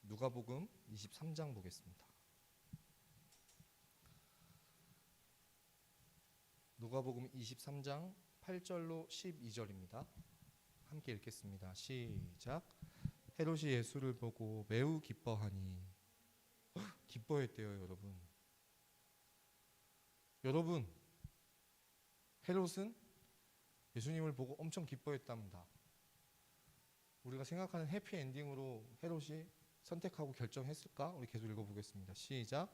누가복음 23장 보겠습니다. 누가복음 23장 8절로 12절입니다. 함께 읽겠습니다. 시작. 헤롯이 예수를 보고 매우 기뻐하니 기뻐했대요, 여러분. 여러분, 헤롯은 예수님을 보고 엄청 기뻐했답니다. 우리가 생각하는 해피엔딩으로 헤롯이 선택하고 결정했을까? 우리 계속 읽어보겠습니다. 시작.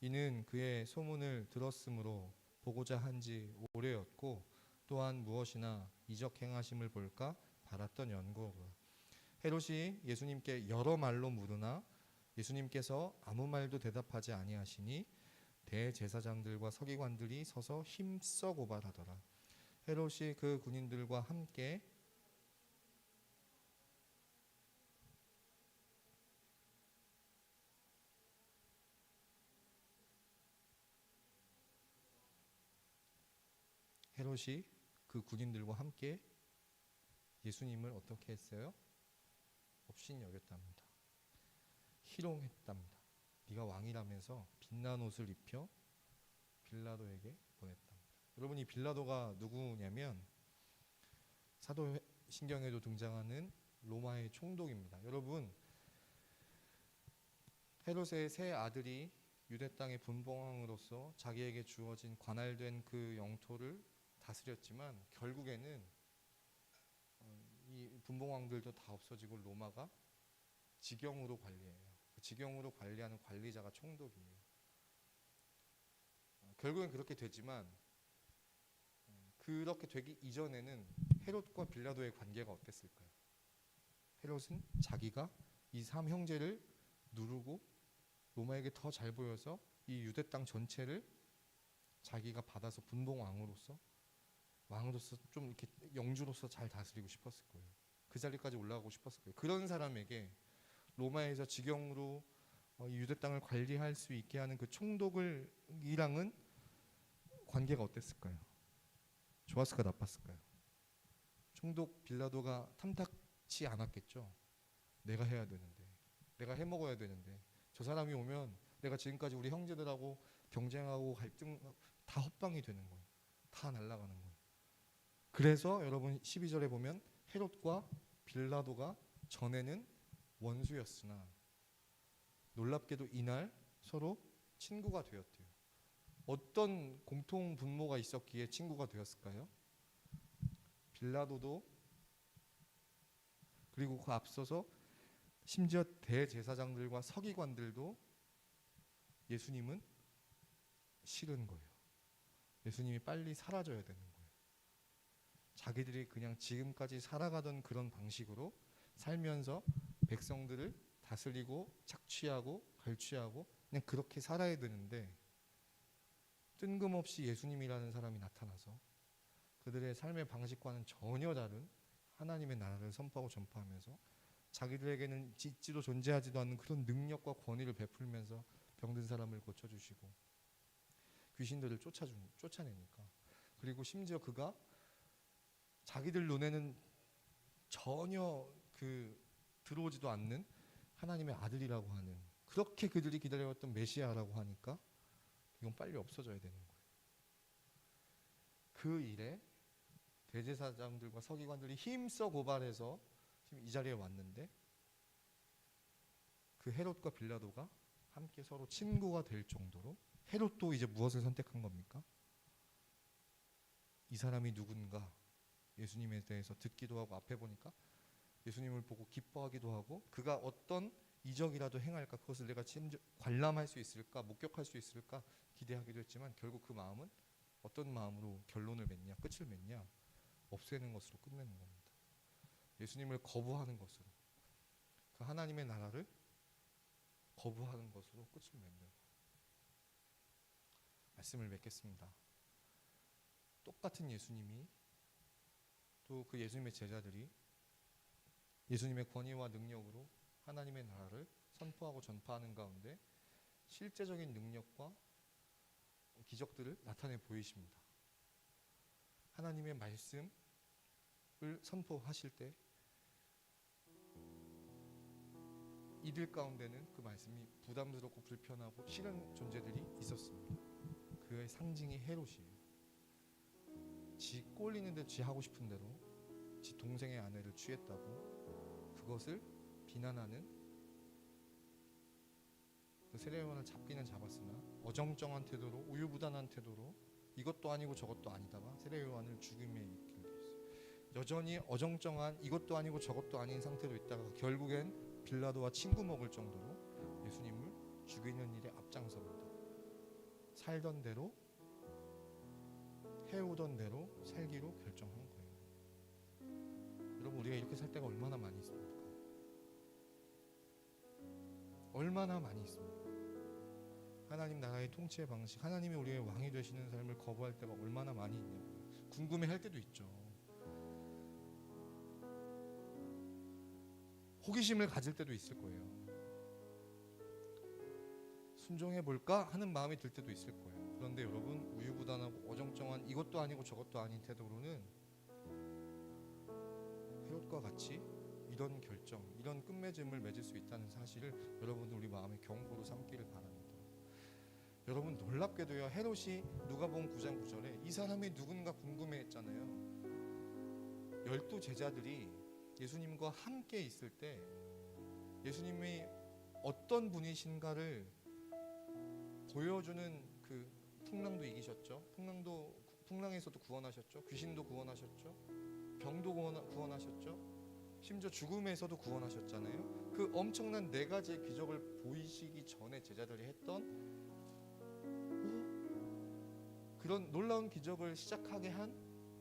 이는 그의 소문을 들었으므로 보고자 한지 오래였고 또한 무엇이나 이적 행하심을 볼까 바랐던 연고로라. 헤롯이 예수님께 여러 말로 물으나 예수님께서 아무 말도 대답하지 아니하시니 대제사장들과 서기관들이 서서 힘써 고발하더라. 헤롯이 그 군인들과 함께 예수님을 어떻게 했어요? 업신 여겼답니다. 희롱했답니다. 네가 왕이라면서 빛난 옷을 입혀 빌라도에게 보냈답니다. 여러분, 이 빌라도가 누구냐면 사도신경에도 등장하는 로마의 총독입니다. 여러분, 헤롯의 세 아들이 유대 땅의 분봉왕으로서 자기에게 주어진 관할된 그 영토를 다스렸지만 결국에는 이 분봉왕들도 다 없어지고 로마가 지경으로 관리해요. 그 지경으로 관리하는 관리자가 총독이에요. 결국엔 그렇게 되지만 그렇게 되기 이전에는 헤롯과 빌라도의 관계가 어땠을까요? 헤롯은 자기가 이 3형제를 누르고 로마에게 더 잘 보여서 이 유대 땅 전체를 자기가 받아서 분봉왕으로서 좀 이렇게 영주로서 잘 다스리고 싶었을 거예요. 그 자리까지 올라가고 싶었을 거예요. 그런 사람에게 로마에서 지경으로 이 유대 땅을 관리할 수 있게 하는 그 총독이랑은 관계가 어땠을까요? 좋았을까 나빴을까요? 총독 빌라도가 탐탁치 않았겠죠. 내가 해야 되는데, 내가 해먹어야 되는데, 저 사람이 오면 내가 지금까지 우리 형제들하고 경쟁하고 갈등 다 헛방이 되는 거예요. 다 날아가는 거예요. 그래서 여러분 12절에 보면 헤롯과 빌라도가 전에는 원수였으나 놀랍게도 이날 서로 친구가 되었대요. 어떤 공통 분모가 있었기에 친구가 되었을까요? 빌라도도 그리고 그 앞서서 심지어 대제사장들과 서기관들도 예수님은 싫은 거예요. 예수님이 빨리 사라져야 되는 거예요. 자기들이 그냥 지금까지 살아가던 그런 방식으로 살면서 백성들을 다스리고 착취하고 갈취하고 그냥 그렇게 살아야 되는데 뜬금없이 예수님이라는 사람이 나타나서 그들의 삶의 방식과는 전혀 다른 하나님의 나라를 선포하고 전파하면서 자기들에게는 있지도 존재하지도 않는 그런 능력과 권위를 베풀면서 병든 사람을 고쳐주시고 귀신들을 쫓아내니까, 그리고 심지어 그가 자기들 눈에는 전혀 들어오지도 않는 하나님의 아들이라고 하는, 그렇게 그들이 기다려왔던 메시아라고 하니까 이건 빨리 없어져야 되는 거예요. 그 일에 대제사장들과 서기관들이 힘써 고발해서 지금 이 자리에 왔는데 그 헤롯과 빌라도가 함께 서로 친구가 될 정도로, 헤롯도 이제 무엇을 선택한 겁니까? 이 사람이 누군가 예수님에 대해서 듣기도 하고 앞에 보니까 예수님을 보고 기뻐하기도 하고 그가 어떤 이적이라도 행할까, 그것을 내가 관람할 수 있을까, 목격할 수 있을까 기대하기도 했지만 결국 그 마음은 어떤 마음으로 결론을 맺냐, 끝을 맺냐, 없애는 것으로 끝내는 겁니다. 예수님을 거부하는 것으로, 그 하나님의 나라를 거부하는 것으로 끝을 맺는 거예요. 말씀을 맺겠습니다. 똑같은 예수님이 또 그 예수님의 제자들이 예수님의 권위와 능력으로 하나님의 나라를 선포하고 전파하는 가운데 실제적인 능력과 기적들을 나타내 보이십니다. 하나님의 말씀을 선포하실 때 이들 가운데는 그 말씀이 부담스럽고 불편하고 싫은 존재들이 있었습니다. 그의 상징이 헤롯이에요. 지 꼴리는데 지 하고 싶은 대로 지 동생의 아내를 취했다고 그것을 비난하는, 그 세례요한을 잡기는 잡았으나 어정쩡한 태도로, 우유부단한 태도로 이것도 아니고 저것도 아니다가 세례요한을 죽임에 이르게 됐어요. 여전히 어정쩡한 이것도 아니고 저것도 아닌 상태로 있다가 결국엔 빌라도와 친구 먹을 정도로 예수님을 죽이는 일에 앞장섭니다. 살던 대로 해오던 대로 살기로 결정한 거예요. 여러분, 우리가 이렇게 살 때가 얼마나 많이 있습니까? 얼마나 많이 있습니까? 하나님 나라의 통치의 방식, 하나님이 우리의 왕이 되시는 삶을 거부할 때가 얼마나 많이 있냐고요. 궁금해할 때도 있죠. 호기심을 가질 때도 있을 거예요. 순종해 볼까 하는 마음이 들 때도 있을 거예요. 그런데 여러분, 우유부단하고 어정쩡한 이것도 아니고 저것도 아닌 태도로는 헤롯과 같이 이런 결정, 이런 끝맺음을 맺을 수 있다는 사실을 여러분 우리 마음의 경고로 삼기를 바랍니다. 여러분, 놀랍게도요, 헤롯이 누가복음 9장 9절에 이 사람이 누군가 궁금해했잖아요. 12 제자들이 예수님과 함께 있을 때 예수님이 어떤 분이신가를 보여주는 그 풍랑도 이기셨죠. 풍랑에서도 구원하셨죠. 귀신도 구원하셨죠. 병도 구원하셨죠. 심지어 죽음에서도 구원하셨잖아요. 그 엄청난 4가지의 기적을 보이시기 전에 제자들이 했던 그런 놀라운 기적을 시작하게 한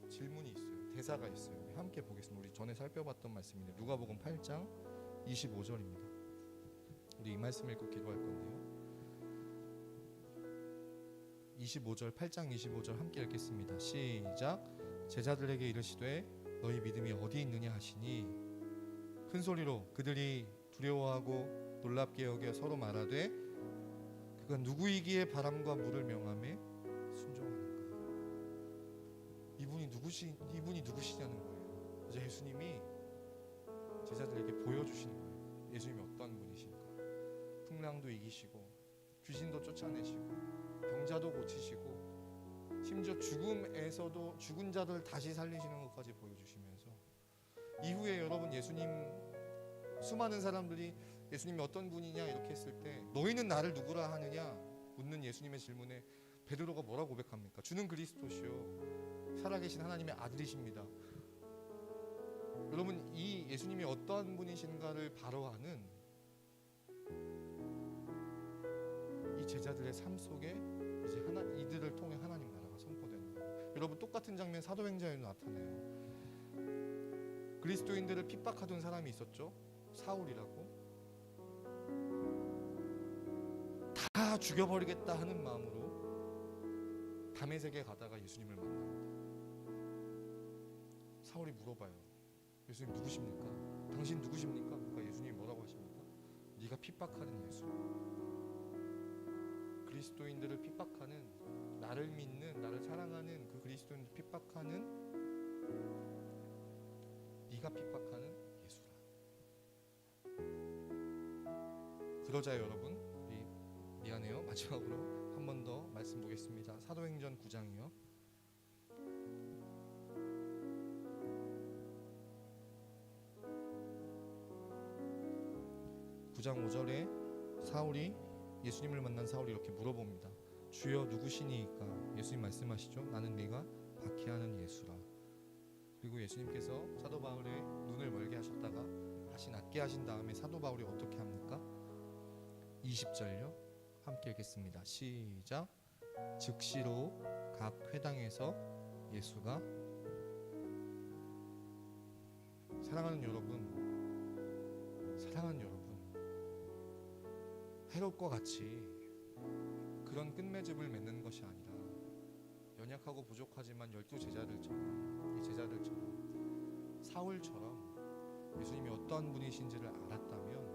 질문이 있어요. 대사가 있어요. 우리 함께 보겠습니다. 우리 전에 살펴봤던 말씀인데 누가복음 8장 25절입니다. 우리 이 말씀 읽고 기도할 건데요. 25절, 8장 25절 함께 읽겠습니다. 시작. 제자들에게 이르시되 너희 믿음이 어디 있느냐 하시니 큰 소리로 그들이 두려워하고 놀랍게 여겨 서로 말하되 그가 누구이기에 바람과 물을 명하매 순종하는가. 이분이 누구시냐는 거예요. 그래서 예수님이 제자들에게 보여주시는 거예요. 예수님이 어떤 분이신가. 풍랑도 이기시고 귀신도 쫓아내시고 병자도 고치시고 심지어 죽음에서도 죽은 자들 다시 살리시는 것까지 보여주시면서 이후에 여러분, 예수님 수많은 사람들이 예수님이 어떤 분이냐 이렇게 했을 때 너희는 나를 누구라 하느냐 묻는 예수님의 질문에 베드로가 뭐라고 고백합니까? 주는 그리스도시요 살아계신 하나님의 아들이십니다. 여러분, 이 예수님이 어떠한 분이신가를 바로 아는 이 제자들의 삶 속에 이제 이들을 통해 하나님 나라가 선포되는 거예요. 여러분, 똑같은 장면 사도행전에도 나타나요. 그리스도인들을 핍박하던 사람이 있었죠. 사울이라고. 다 죽여버리겠다 하는 마음으로 다메섹에 가다가 예수님을 만납니다. 사울이 물어봐요. 예수님 누구십니까? 당신 누구십니까? 그러니까 예수님이 뭐라고 하십니까? 네가 핍박하는 예수. 그리스도인들을 핍박하는, 나를 믿는, 나를 사랑하는 그 그리스도인들 핍박하는, 네가 핍박하는 예수라. 그러자 여러분, 미안해요. 마지막으로 한 번 더 말씀 보겠습니다. 사도행전 9장이요. 9장 5절에 사울이 예수님을 만난 사울이 이렇게 물어봅니다. 주여 누구시니까? 예수님 말씀하시죠. 나는 네가 박해하는 예수라. 그리고 예수님께서 사도 바울의 눈을 멀게 하셨다가 다시 낫게 하신 다음에 사도 바울이 어떻게 합니까? 20절요. 함께 읽겠습니다. 시작. 즉시로 각 회당에서 예수가 사랑하는 여러분, 헤롯과 같이 그런 끝맺음을 맺는 것이 아니라 연약하고 부족하지만 12 제자들처럼, 이 제자들처럼, 사울처럼 예수님이 어떠한 분이신지를 알았다면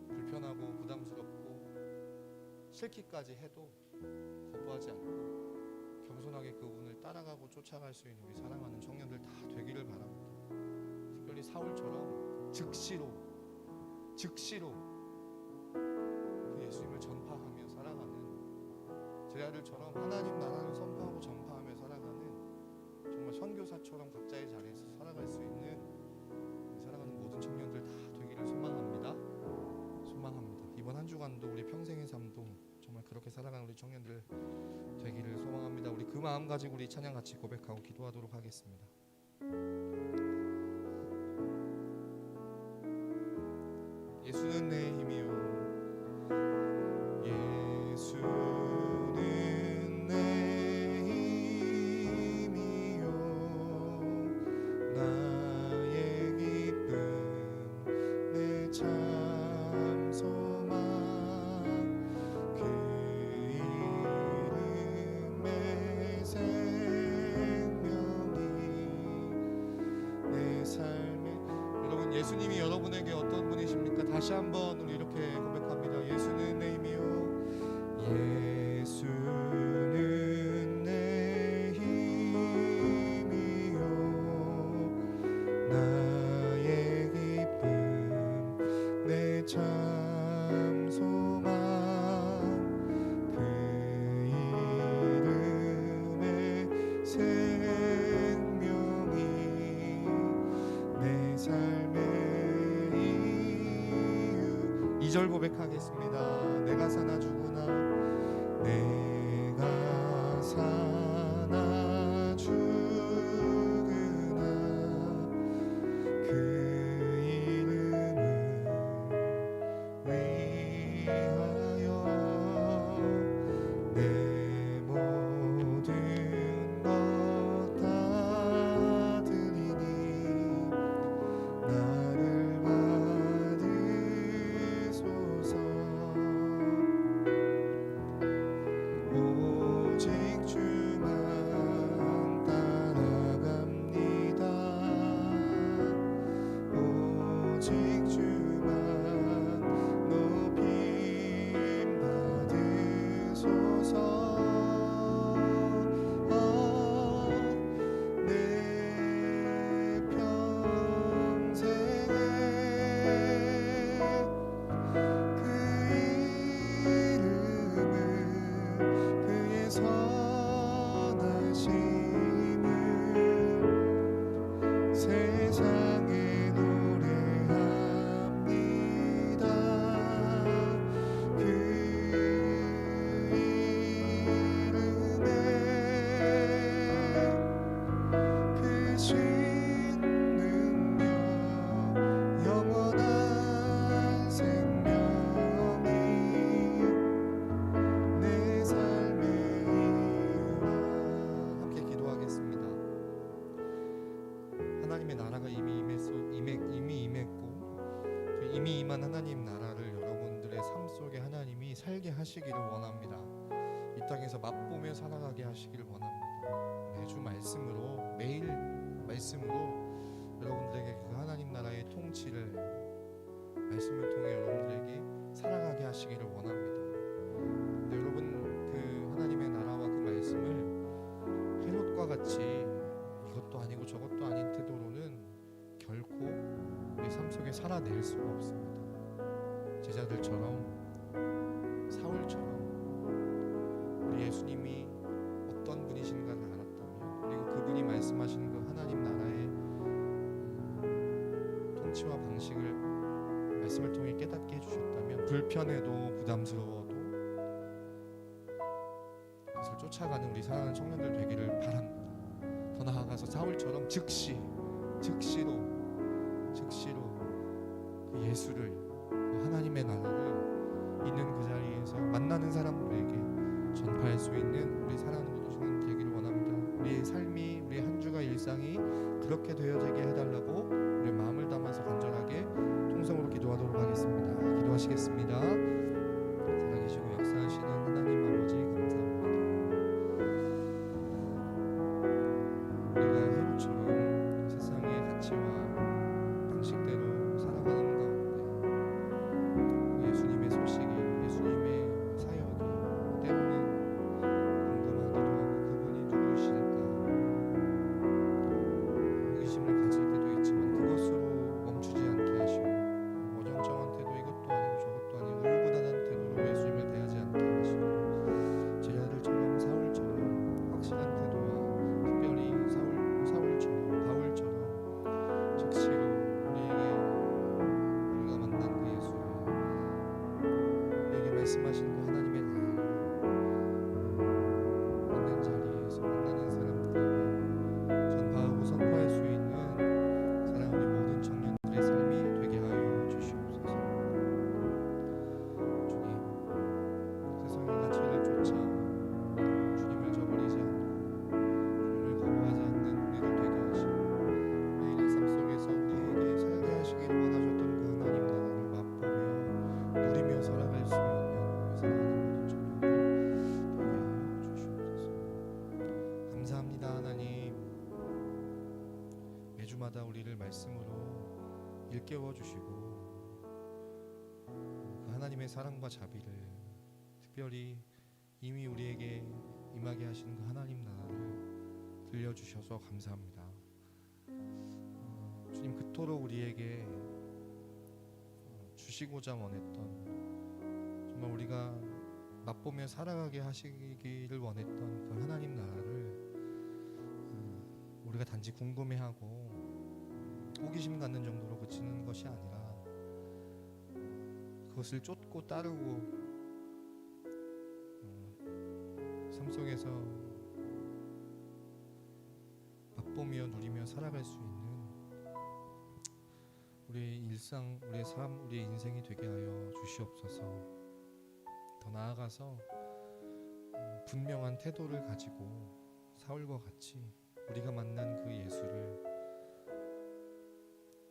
불편하고 부담스럽고 싫기까지 해도 거부하지 않고 겸손하게 그분을 따라가고 쫓아갈 수 있는 우리 사랑하는 청년들 다 되기를 바랍니다. 특별히 사울처럼 즉시로 그 예수님을 전파하며 살아가는 제자들처럼 하나님 나라를 선포하고 전파하며 살아가는 정말 선교사처럼 각자의 자리에서 살아갈 수 있는 살아가는 모든 청년들 다 되기를 소망합니다. 이번 한 주간도 우리 평생의 삶도 정말 그렇게 살아가는 우리 청년들 되기를 소망합니다. 우리 그 마음 가지고 우리 찬양 같이 고백하고 기도하도록 하겠습니다. 예수는 내 힘이요, 예수는 내 힘이요, 나의 기쁨, 내 참 소망, 다시 한번 우리 이렇게 고백합니다. 예수는 내 힘이요 예수는 내 힘이요 나의 기쁨 내 참 소망 그 이름의 생명이 내 삶의 이유 2절 고백하겠습니다. 내가 사나 죽으나 내가 사나 죽으나 그 이름을 위하여 내 모든 것 다 드리니 나를 받으소서 오직 주만 따라갑니다 오직 주만 높임 받으소서 내 평생에 그 이름을 그의 선하심을 세상에 노래합니다 그 이름에 크신 능력 영원한 생명이 내 삶의 이유라. 함께 기도하겠습니다. 하나님의 나라가 이미 임했고 이미 임한 하나님 나라를 여러분들의 삶 속에 하나님이 살게 하시기를 원합니다. 이 땅에서 맛보며 살아가게 하시기를 원합니다. 매주 말씀으로 매일 말씀으로 여러분들에게 그 하나님 나라의 통치를 말씀을 통해 여러분들에게 살아가게 하시기를 원합니다. 근데 여러분 그 하나님의 나라와 그 말씀을 헤롯과 같이 이것도 아니고 저것도 아닌 태도로는 결코 우리 삶 속에 살아낼 수가 없습니다. 제자들처럼 사울처럼 우리 예수님이 어떤 분이신가를 알았다면 그리고 그분이 말씀하시는 그 하나님 나라의 통치와 방식을 말씀을 통해 깨닫게 해주셨다면 불편해도 부담스러워도 그것을 쫓아가는 우리 사랑하는 청년들 되기를 바랍니다. 더 나아가서 사울처럼 즉시로 그 예수를 그 하나님의 나라를 있는 그 자리에서 만나는 사람들에게 전파할 수 있는 우리 사랑하는 모두들 되기를 원합니다. 우리의 삶이 우리의 한 주가 일상이 그렇게 되어지게 해달라고 우리 마음을 담아서 간절하게 통성으로 기도하도록 하겠습니다. 기도하시겠습니다. 살아계시고 역사하시는 하나님 아버지 감사합니다. 우리가 헤롯처럼 세상의 가치와 방식대로 살아가는 가운데 예수님의 소식이 예수님의 사역이 때로는 궁금하기도 하고 그분이 누구실까 의심을 가질 때도 있지만 그것으로 멈추지 않게 하시고 어정쩡한 태도 이것도 아니고 저것도 아니고 울부단한 태도로 예수님을 대하지 않게 하시고 제자들처럼 사울처럼 확실한 태도와 특별히 사울처럼 바울처럼 즉시로 우리에게 우리가 만난 그 예수 우리에게 말씀하신 그 하나님의 나라 있는 자리에서 만나는 사람들에게 전파하고 선포할 수 있는 사랑하는 우리 모든 청년들의 삶이 되게 하여 주시옵소서. 주님 세상의 가치를 쫓아 주님을 저버리지 않고 주님을 거부하지 않는 우리를 되게 하시고 매일의 삶 속에서 우리에게 살게 하시기를 원하셨던 그 하나님 나라를 맛보며 누리며 살아갈 수 있는 우리 사랑하는 모든 청년들 되게 하여 주시옵소서. 감사합니다. 하나님 매주마다 우리를 말씀으로 일깨워 주시고 하나님의 사랑과 자비를, 특별히 이미 우리에게 임하게 하시는 그 하나님 나라를 들려주셔서 감사합니다. 주님, 그토록 우리에게 주시고자 원했던, 정말 우리가 맛보며 살아가게 하시기를 원했던 그 하나님 나라를 우리가 단지 궁금해하고 호기심 갖는 정도로 그치는 것이 아니라 그것을 쫓고 따르고 삶 속에서 맛보며 누리며 살아갈 수 있는 우리의 일상, 우리의 삶, 우리의 인생이 되게 하여 주시옵소서. 더 나아가서 분명한 태도를 가지고 사울과 같이 우리가 만난 그 예수를,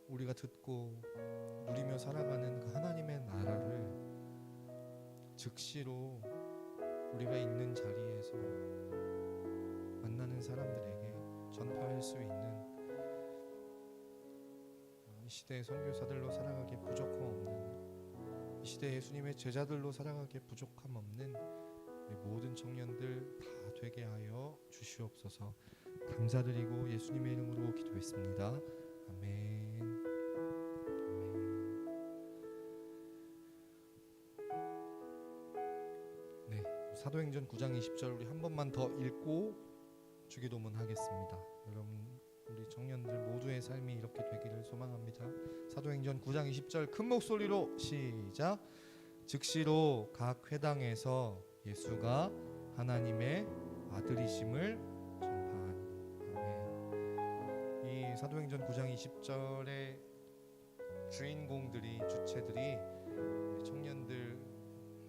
우리가 듣고 누리며 살아가는 그 하나님의 나라를 즉시로 우리가 있는 자리에서 만나는 사람들에게 전파할 수 있는 이 시대의 선교사들로 살아가기에 부족함 없는, 이 시대의 예수님의 제자들로 살아가기에 부족함 없는 우리 모든 청년들 다 되게 하여 주시옵소서. 감사드리고 예수님의 이름으로 기도했습니다. 아멘. 네, 사도행전 9장 20절 우리 한 번만 더 읽고 주기도문 하겠습니다. 여러분, 우리 청년들 모두의 삶이 이렇게 되기를 소망합니다. 사도행전 9장 20절 큰 목소리로 시작. 즉시로 각 회당에서 예수가 하나님의 아들이심을 전파한. 아멘. 이 사도행전 9장 20절의 주인공들이, 주체들이 청년들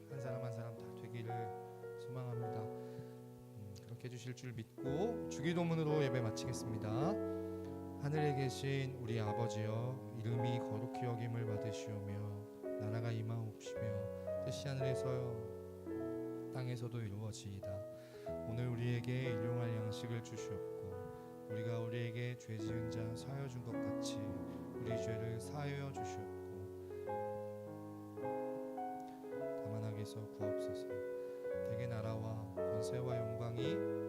한 사람 한 사람 다 되기를 소망합니다. 그렇게 해주실 줄 믿고 주기도문으로 예배 마치겠습니다. 하늘에 계신 우리 아버지여, 이름이 거룩히 여김을 받으시오며 나라가 임하옵시며 뜻이 하늘에서 땅에서도 이루어지이다. 오늘 우리에게 일용할 양식을 주시옵고 우리가 우리에게 죄 지은 자 사하여 준 것 같이 우리 죄를 사하여 주시옵고 다만 악에서 구하옵소서. 대개 나라와 권세와 영광이